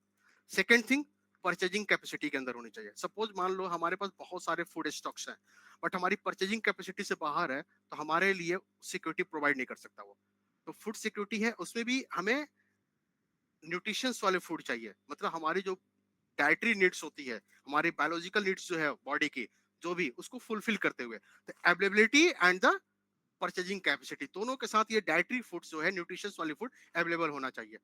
सेकेंड थिंग, परचेजिंग कैपेसिटी के अंदर होनी चाहिए। सपोज मान लो हमारे पास बहुत सारे फूड स्टॉक्स हैं, बट हमारी परचेजिंग कैपेसिटी से बाहर है, तो हमारे लिए सिक्योरिटी प्रोवाइड नहीं कर सकता वो। तो फूड सिक्योरिटी है, उसमें भी हमें न्यूट्रिशंस वाले फूड चाहिए, मतलब हमारी जो डाइटरी नीड्स होती है, हमारी बायोलॉजिकल नीड्स जो है बॉडी की, जो भी उसको फुलफिल करते हुए, तो availability and the purchasing capacity, दोनों के साथ ये डाइटरी फूड जो है, न्यूट्रिशियस वाली फूड अवेलेबल होना चाहिए।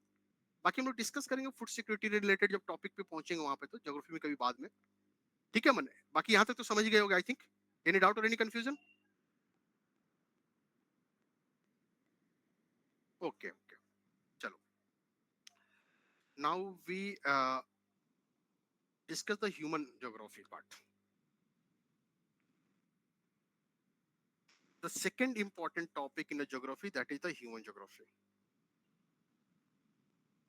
बाकी हम लोग डिस्कस करेंगे फूड सिक्योरिटी रिलेटेड जब टॉपिक पे पहुंचेंगे वहां पे, तो ज्योग्राफी में कभी बाद में। ठीक है मन, बाकी यहाँ तक तो समझ गए होगे आई थिंक। एनी डाउट और एनी कंफ्यूजन? ओके ओके, चलो। Now we discuss the human geography part. The second important topic in the geography, that is the human geography.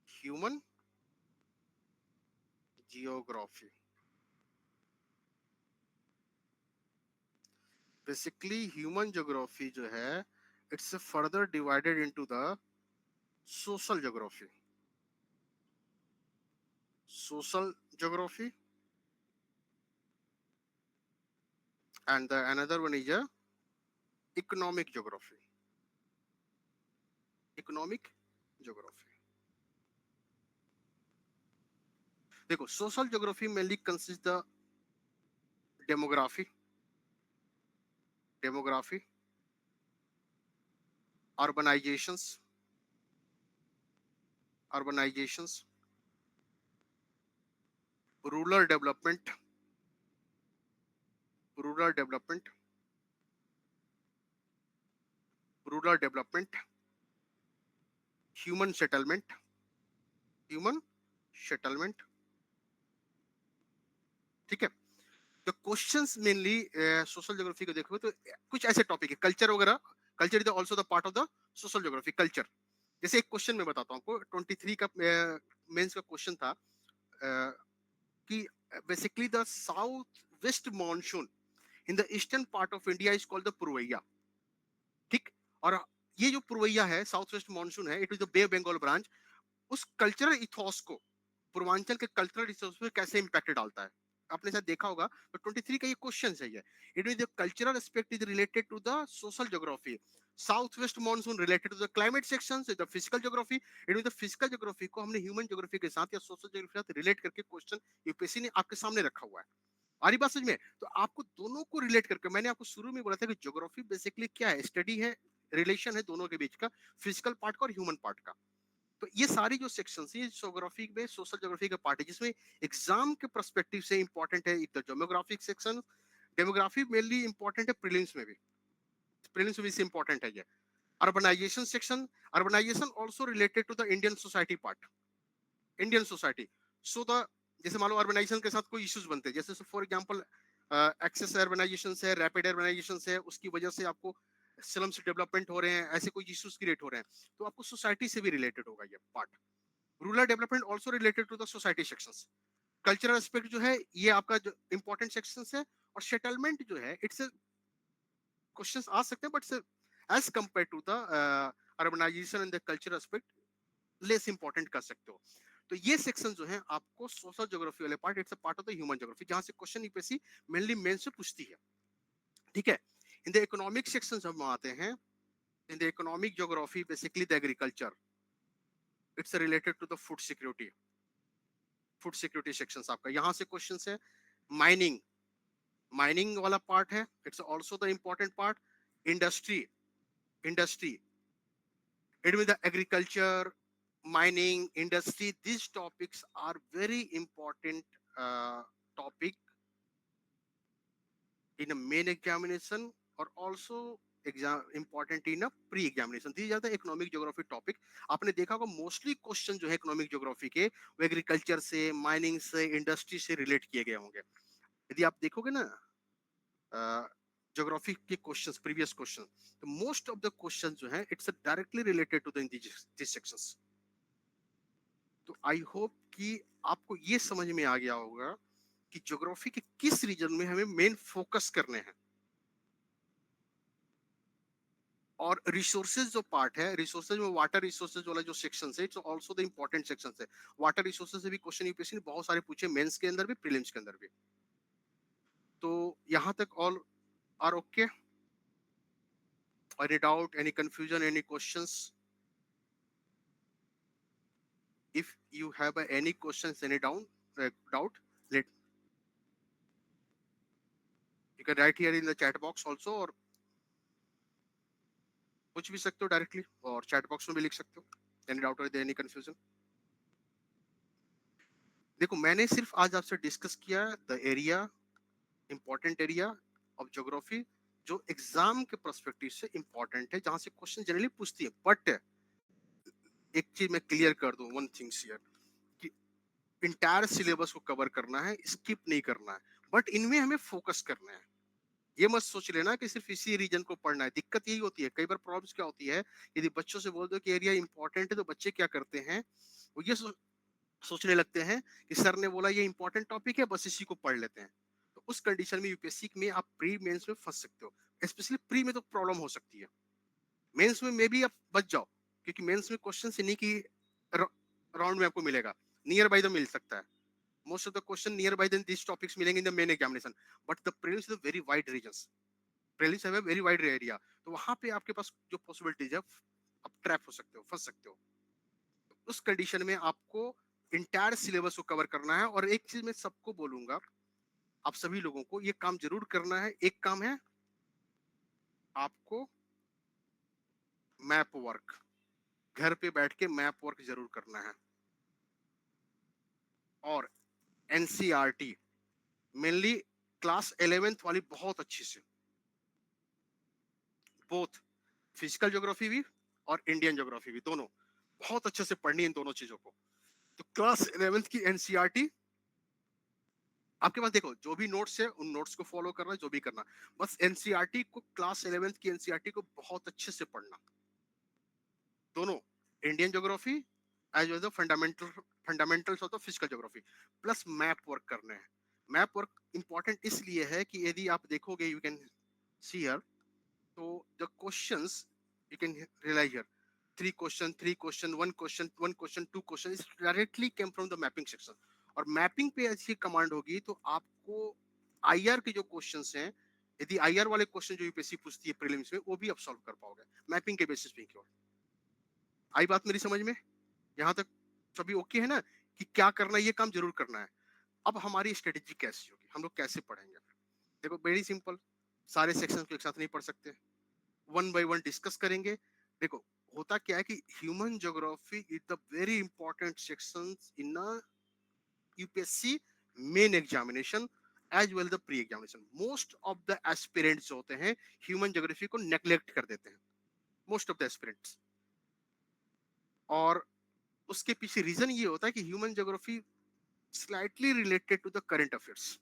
Human geography. Basically, human geography जो है, it's further divided into the social geography. Social geography, and the another one is a economic geography. Economic geography. देखो, social geography mainly consists the demography, demography, urbanizations, urbanizations, rural development, rural development, rural development, human settlement, human settlement. ठीक है। the questions mainly social geography को देखो तो कुछ ऐसे topic है, culture वगैरह। Culture is also the part of the social geography, culture. जैसे एक क्वेश्चन मैं बताता हूँ आपको, 23 का मेंस का क्वेश्चन था कि basically the south west monsoon in the eastern part of India is called the Purvaiya. ठीक। और ये जो पुरवैया है, साउथ वेस्ट मॉनसून है, it is the bay Bengal branch. उस कल्चरल इथोस को, पूर्वांचल के कल्चरल इथोस पे कैसे इंपैक्ट डालता है, आपने शायद देखा होगा। तो 23 का ये क्वेश्चन है ये। It is the cultural aspect is related to the social geography. South west monsoon related to the climate section, the physical geography. It is the physical geography को हमने ह्यूमन ज्योग्राफी के साथ या सोशल ज्योग्राफी के साथ relate करके question UPSC ने आपके सामने रखा हुआ है। आ रही बात समझ में? तो आपको दोनों को रिलेट करके, मैंने आपको शुरू में बोला था कि ज्योग्राफी बेसिकली क्या है, स्टडी है, रिलेशन है दोनों के बीच का, फिजिकल पार्ट का और ह्यूमन पार्ट का। तो ये सारी जो सेक्शंस है ज्योग्राफी में, सोशल ज्योग्राफी का पार्ट है, जिसमें एग्जाम के पर्सपेक्टिव से इंपॉर्टेंट है इधर demographic section. Demography mainly important है प्रीलिम्स में भी, प्रीलिम्स में भी इंपॉर्टेंट है ये। Urbanization section, urbanization also related to the Indian society part, Indian society. So the, जैसे मान लो अर्बनाइजेशन के साथ कोई इश्यूज बनते हैं, जैसे फॉर एग्जांपल एक्सेस अर्बनाइजेशन है, रैपिड अर्बनाइजेशन है, उसकी वजह से आपको स्लम्स डेवलपमेंट हो रहे हैं, ऐसे कोई इश्यूज क्रिएट हो रहे हैं, तो आपको सोसाइटी से भी रिलेटेड होगा ये part. Rural development also related to the society sections. Cultural aspect जो है ये आपका जो इंपॉर्टेंट सेक्शंस है। और सेटलमेंट जो है, इट्स क्वेश्चंस आ सकते हैं, but as compare to the urbanization and the cultural aspect less important कर सकते हो। तो ये सेक्शन जो है आपको सोशल ज्योग्राफी वाले part, it's a part of the human geography, जहां से क्वेश्चन यूपीएससी मेनली मेन से पूछती है। ठीक है। इन द इकोनॉमिक सेक्शन हम आते हैं। In the economic geography basically the agriculture, it's related to the food security, food security section आपका। यहां से क्वेश्चन है। माइनिंग, माइनिंग वाला पार्ट है, it's also the important part. Industry, industry, it mean the agriculture, mining, industry, these topics are very important topic in a main examination or also exam important in a pre examination. These are the economic geography topic. आपने देखा होगा mostly question जो है economic geography के, वो agriculture से, mining से, industry से रिलेट किए गए होंगे। यदि आप देखोगे ना ज्योग्राफी के क्वेश्चंस, प्रीवियस क्वेश्चन, तो मोस्ट ऑफ द क्वेश्चन जो है it's directly related to the this sections. तो आई होप कि आपको ये समझ में आ गया होगा कि ज्योग्राफी के किस रीजन में हमें मेन फोकस करने हैं। और रिसोर्सेज जो पार्ट है, रिसोर्सेज में वाटर रिसोर्सेज वाला जो सेक्शन है, it's also the important section है। वाटर रिसोर्सेज से भी क्वेश्चन यूपीएससी ने बहुत सारे पूछे, मेंस के अंदर भी, प्रीलिम्स के अंदर भी। तो यहाँ तक all are okay? Any doubt, any confusion, any questions? if you have any questions, any down doubt, let you can write here in the chat box also, or पूछ भी सकते हो डायरेक्टली और चैट बॉक्स में भी लिख सकते हो, एनी डाउट और एनी कंफ्यूजन। देखो मैंने सिर्फ आज आपसे डिस्कस किया the area, important area of geography जो एग्जाम के पर्सपेक्टिव से इंपॉर्टेंट है, जहां से क्वेश्चन जनरली पूछती है। बट एक चीज मैं क्लियर कर दूं, वन थिंग्स हियर, कि इंटायर सिलेबस को कवर करना है, स्किप नहीं करना है, बट इनमें हमें फोकस करना है। ये मत सोच लेना कि सिर्फ इसी रीजन को पढ़ना है। दिक्कत यही होती है, कई बार प्रॉब्लम्स क्या होती है, यदि बच्चों से बोल दो कि एरिया इंपॉर्टेंट है तो बच्चे क्या करते हैं, वो ये सोचने लगते हैं कि सर ने बोला ये इंपॉर्टेंट टॉपिक है, बस इसी को पढ़ लेते हैं। तो उस कंडीशन में यूपीएससी में आप प्री मेंस में फंस सकते हो। स्पेशली प्री में तो प्रॉब्लम हो सकती है, मेंस में भी आप बच जाओ, क्योंकि मेंस में क्वेश्चन इन्हीं की राउंड में आपको मिलेगा, नियर बाय तो मिल सकता है। Most of the question near by then this topics मिलेंगे in the main examination, but the prelims is very wide regions, prelims है वेरी वाइड एरिया, तो वहां पे आपके पास जो पॉसिबिलिटीज है, आप ट्रैप हो सकते हो, फंस सकते हो। तो उस कंडीशन में आपको इंटायर सिलेबस को कवर करना है। और एक चीज मैं सबको बोलूंगा, आप सभी लोगों को ये काम जरूर करना है। एक काम है आपको मैप वर्क, घर पे बैठ के मैप वर्क जरूर करना है। और एनसीईआरटी मेनली क्लास 11th वाली बहुत अच्छी से, बोथ फिजिकल ज्योग्राफी भी और इंडियन ज्योग्राफी भी, दोनों बहुत अच्छे से पढ़नी है इन दोनों चीजों को। तो क्लास 11th की एनसीईआरटी आपके पास, देखो जो भी नोट्स है उन नोट्स को फॉलो करना, जो भी करना, बस एनसीईआरटी को, क्लास 11th की एनसीईआरटी को बहुत अच्छे से पढ़ना, दोनों Indian geography as well the fundamentals of the physical geography, plus map work करने हैं। मैप वर्क इंपॉर्टेंट इसलिए है कि यदि आप देखोगे, यू कैन सी हियर, तो the questions you can realize here, three question one question two question is directly came from the mapping section. और मैपिंग पे ऐसी कमांड होगी तो आपको आईआर के जो क्वेश्चंस हैं, यदि आईआर वाले क्वेश्चन जो यूपीएससी पूछती है प्रीलिम्स में, वो भी आप सॉल्व कर पाओगे मैपिंग के बेसिस पे केवल। आई बात मेरी समझ में? यहाँ तक सभी ओके है ना, कि क्या करना है, ये काम जरूर करना है। अब हमारी स्ट्रेटेजी कैसी होगी, हम लोग कैसे पढ़ेंगे? देखो वेरी सिंपल, सारे सेक्शन को एक साथ नहीं पढ़ सकते, वन बाय वन डिस्कस करेंगे। देखो होता क्या है कि human geography is the very important section in UPSC main examination as well the pre examination. Most of the aspirants होते हैं ह्यूमन ज्योग्राफी को नेग्लेक्ट कर देते हैं, मोस्ट ऑफ द एस्पिरेंट्स। और उसके पीछे रीजन ये होता है कि human geography slightly related to the current affairs,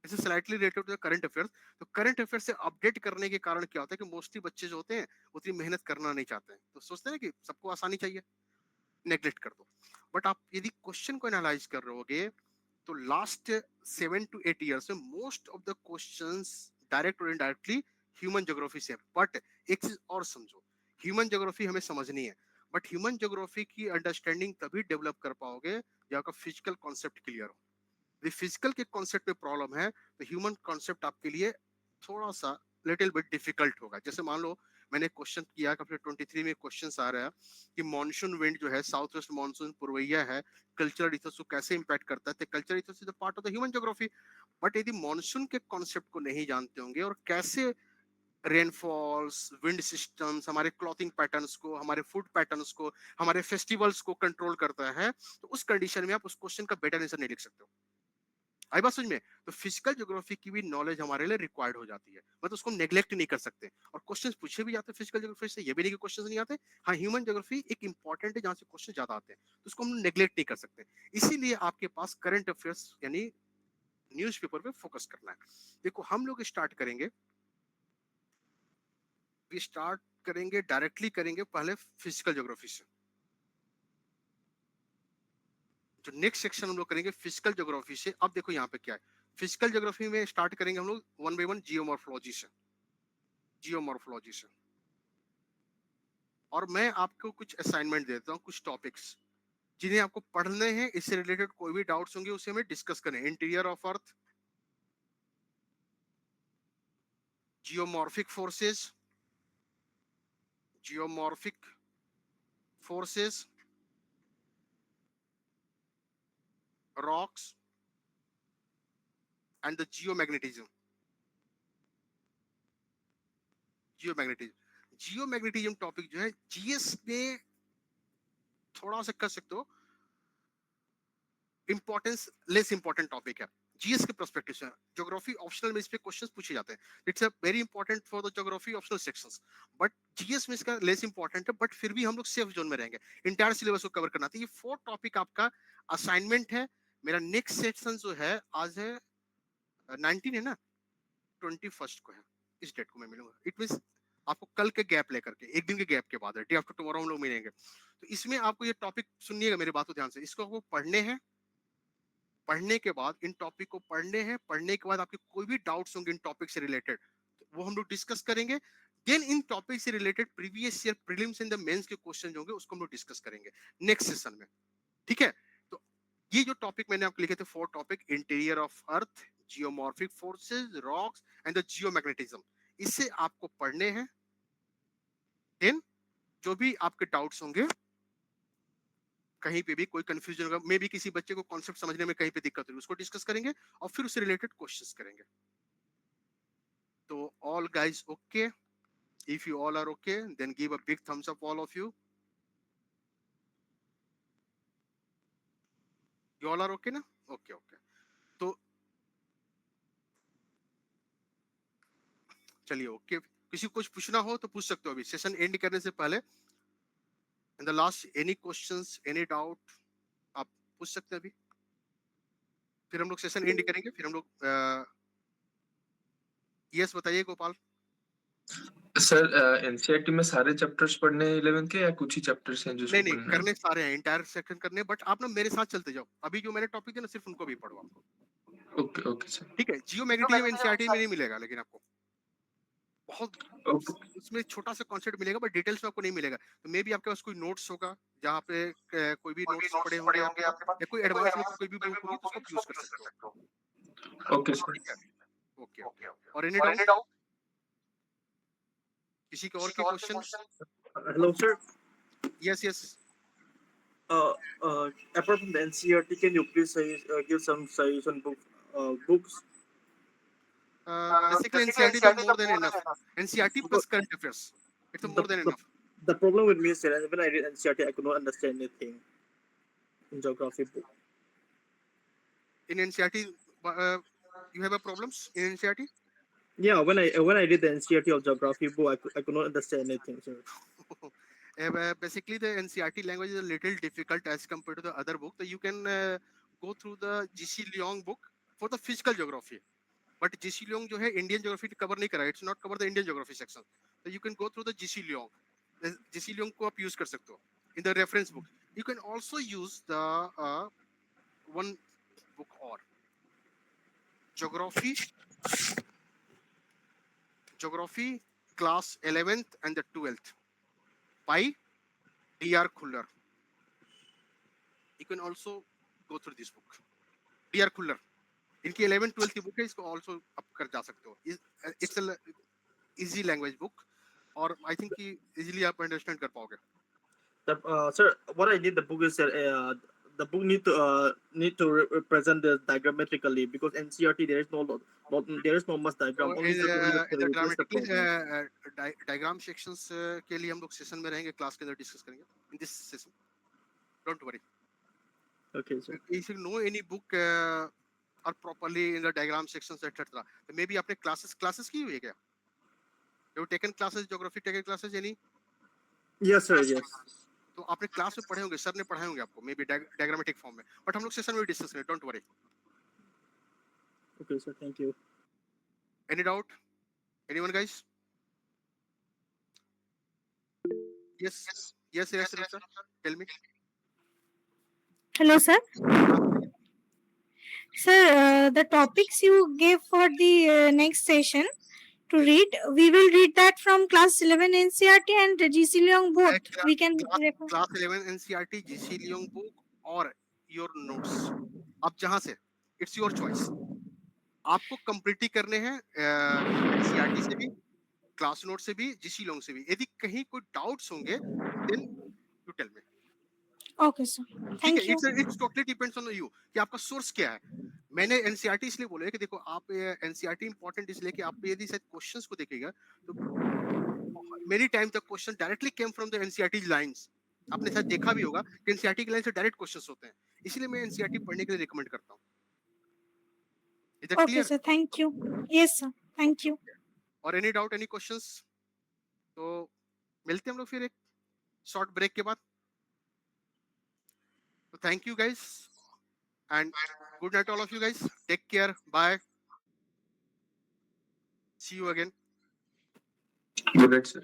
जैसे slightly related to the current affairs. तो करंट अफेयर्स से अपडेट करने के कारण क्या होता है कि मोस्टली बच्चे जो होते हैं उतनी मेहनत करना नहीं चाहते हैं, तो सोचते हैं कि सबको आसानी चाहिए, नेग्लेक्ट कर दो। बट आप यदि क्वेश्चन को एनालाइज कर रहोगे, तो लास्ट 7 to 8 years में most of the questions direct और इनडायरेक्टली ह्यूमन ज्योग्राफी से। बट एक चीज और समझो, ह्यूमन ज्योग्राफी हमें समझनी है, बट ह्यूमन ज्योग्राफी की अंडरस्टैंडिंग तभी डेवलप कर पाओगे जब आपका फिजिकल कॉन्सेप्ट क्लियर हो। यदि फिजिकल के कॉन्सेप्ट में प्रॉब्लम है तो ह्यूमन कॉन्सेप्ट आपके लिए थोड़ा सा लिटिल बिट डिफिकल्ट होगा। जैसे मान लो मैंने क्वेश्चन किया कि 23 में क्वेश्चन आ रहा है कि मॉनसून विंड जो है, साउथ वेस्ट मॉनसून पूर्वैया है, कल्चरल इथोस को कैसे इंपैक्ट करता है, तो cultural ethos is a part of the human geography. But यदि मॉनसून के कॉन्सेप्ट को नहीं जानते होंगे और कैसे रेनफॉल्स, विंड सिस्टम्स हमारे क्लॉथिंग पैटर्न्स को, हमारे फूड पैटर्न्स को, हमारे फेस्टिवल्स को कंट्रोल करता है, तो उस कंडीशन में आप उस क्वेश्चन का बेटर आंसर नहीं लिख सकते हो। आई बात समझ में? तो फिजिकल ज्योग्राफी की भी नॉलेज हमारे लिए रिक्वायर्ड हो जाती है, मतलब उसको नेग्लेक्ट नहीं कर सकते। और क्वेश्चंस पूछे भी जाते हैं फिजिकल ज्योग्राफी से, ये भी नहीं कि क्वेश्चंस नहीं आते। हाँ, ह्यूमन ज्योग्राफी एक इंपॉर्टेंट है जहाँ से क्वेश्चन ज्यादा आते हैं, तो उसको हम नेग्लेक्ट नहीं कर सकते। इसीलिए आपके पास करंट अफेयर्स यानी न्यूज़पेपर पे फोकस करना है। देखो हम लोग स्टार्ट करेंगे, डायरेक्टली करेंगे पहले फिजिकल ज्योग्राफी से। जो नेक्स्ट सेक्शन हम लोग करेंगे फिजिकल ज्योग्राफी से। अब देखो यहाँ पे क्या है, फिजिकल ज्योग्राफी में स्टार्ट करेंगे हम लोग वन बाय वन जियोमॉर्फोलॉजी से, जियोमॉर्फोलॉजी से। और मैं आपको कुछ असाइनमेंट देता हूँ, कुछ टॉपिक्स जिन्हें आपको पढ़ने हैं, इससे रिलेटेड कोई भी डाउट्स होंगे उसे हमें डिस्कस करें। Interior of earth, geomorphic forces, geomorphic forces, rocks and the geomagnetism, geomagnetism. Geomagnetism topic जो है जीएस में थोड़ा सा कह सकते हो इंपॉर्टेंस लेस इंपॉर्टेंट टॉपिक है जीएस के पर्सपेक्टिव से। ज्योग्राफी ऑप्शनल में इस पे क्वेश्चंस पूछे जाते हैं, it's a very important for the geography optional sections, but GS में इसका लेस इंपॉर्टेंट है, बट फिर भी हम लोग सेफ जोन में रहेंगे, इंटायर सिलेबस को कवर करना। तो ये 4 टॉपिक आपका असाइनमेंट है। मेरा नेक्स्ट सेशन जो है आज है 19 है ना, 21 को है, इस डेट को मैं मिलूंगा। इट मींस आपको कल के गैप लेकर के, एक दिन के गैप के बाद है, डे आफ्टर टुमारो हम लोग मिलेंगे। तो इसमें आपको ये टॉपिक सुनिएगा मेरी बात को ध्यान से, इसको आपको पढ़ने हैं। पढ़ने के बाद इन टॉपिक को पढ़ने हैं, पढ़ने के बाद आपके कोई भी डाउट्स होंगे इन टॉपिक से रिलेटेड तो वो हम लोग डिस्कस करेंगे। देन इन टॉपिक से related previous year prelims and the mains के क्वेश्चन होंगे उसको हम लोग डिस्कस करेंगे नेक्स्ट सेशन में, ठीक है। तो ये जो टॉपिक मैंने आपको लिखे थे 4 topic, interior of earth, geomorphic forces, rocks and the geomagnetism, इससे आपको पढ़ने हैं। देन जो भी आपके डाउट्स होंगे, कहीं पे भी कोई कंफ्यूजन होगा, मे भी किसी बच्चे को कॉन्सेप्ट समझने में कहीं पे दिक्कत होगी, उसको डिस्कस करेंगे और फिर उससे रिलेटेड क्वेश्चंस करेंगे। तो all guys okay? If you all are okay then give a big thumbs up all of you. You all are okay ना? Okay okay. तो चलिए ओके, किसी को कुछ पूछना हो तो पूछ सकते हो अभी सेशन एंड करने से पहले। In the last any questions, any doubt आप पूछ सकते हैं अभी, फिर हम लोग सेशन एंड करेंगे। फिर हम लोग यस बताइए गोपाल। सर एनसीईआरटी में सारे चैप्टर्स पढ़ने हैं 11 के या कुछ ही चैप्टर्स हैं जिसको नहीं पढ़ना है? करने सारे हैं, इंटायर सेक्शन करने, बट आप ना मेरे साथ चलते जाओ, अभी जो मैंने टॉपिक दिया ना सिर्फ उनको भी पढ़ो आपको, ओके ओके सर। ठीक है। जियोमैग्नेटिज्म एनसीईआरटी में नहीं मिलेगा, लेकिन आपको बहुत ओके उसमें छोटा सा कॉन्सेप्ट मिलेगा, बट डिटेल्स में आपको नहीं मिलेगा। तो मे भी आपके पास कोई नोट्स होगा जहाँ पे कोई भी नोट्स पड़े होंगे आपके पास, या कोई एडवांस में कोई भी बुक होगी तो उसको आप यूज कर सकते हो, ओके सर। ठीक है। Okay okay. और एनी डाउट किसी के और के questions? Hello, sir. Yes yes. Apart from the NCERT, can you please give some suggestion books? Basically NCERT तो more than enough, NCERT plus current affairs, it's more than enough. The problem with me is that when I read NCERT, I could not understand anything in geography book. In NCERT you have a problems in NCERT? Yeah, when I read the NCERT of geography book, I could not understand anything, sir. Basically the NCERT language is a little difficult as compared to the other book, so you can go through the GC Leong book for the physical geography, but GC Leong जो है Indian geography cover नहीं करा, it's not cover the Indian geography section, so you can go through the GC Leong. GC Leong को आप use कर सकते हो in the reference book. You can also use the one book or geography class 11th and the 12th by D.R. Khuller. You can also go through this book. D.R. Khuller. इनकी 11th 12th की book है, इसको also आप कर जा सकते हो। It's a easy language book और I think कि easily आप understand कर पाओगे। Sir, what I need the book is that the book need to represent the diagrammatically, because NCERT there is there is no much diagram. Only the that's the problem. Diagram sections के लिए हम लोग session में रहेंगे, class के अंदर discuss करेंगे in this session, don't worry. Okay, sir. If you know any book are properly in the diagram sections etc, तो maybe आपने क्लासेस की हुई है क्या? You taken classes, geography taken classes any? Yes, sir. Yes. तो आपने class में पढ़े होंगे, सर ने पढ़ाए होंगे आपको, मे बी डायग्रामेटिक फॉर्म में, बट हम लोग सेशन में डिस्कस करेंगे, don't worry. Okay, sir. Thank you. Any doubt? Anyone guys? Yes, sir. Tell me. Hello, sir. Sir, the topics you gave for the next session to read, we will read that from class 11 NCERT and GC Leong both. We can refer. Class 11 NCERT, GC Leong book और your notes, आप जहाँ से, it's your choice, आपको complete करने हैं NCERT से भी, class note से भी, GC Leong से भी। यदि कहीं कोई डाउट्स होंगे then you tell me. Okay, sir. Thank you. It's totally depends on you कि आपका सोर्स क्या है। मैंने एनसीईआरटी इसलिए बोला है कि देखो आप एनसीईआरटी इंपॉर्टेंट इसलिए कि आप यदि शायद क्वेश्चंस को देखिएगा तो many times the question directly came from the NCERT lines. आपने शायद देखा भी होगा कि NCERT की लाइन से डायरेक्ट क्वेश्चंस होते हैं, इसलिए मैं NCERT पढ़ने के लिए रिकमेंड करता हूँ. Is that Okay, clear? sir. Thank you. Yes, sir. Thank you. और any doubt, any questions? तो मिलते हैं हम लोग फिर एक शॉर्ट ब्रेक के बाद. तो thank you guys and good night all of you guys. Take care. Bye. See you again. Good night, sir.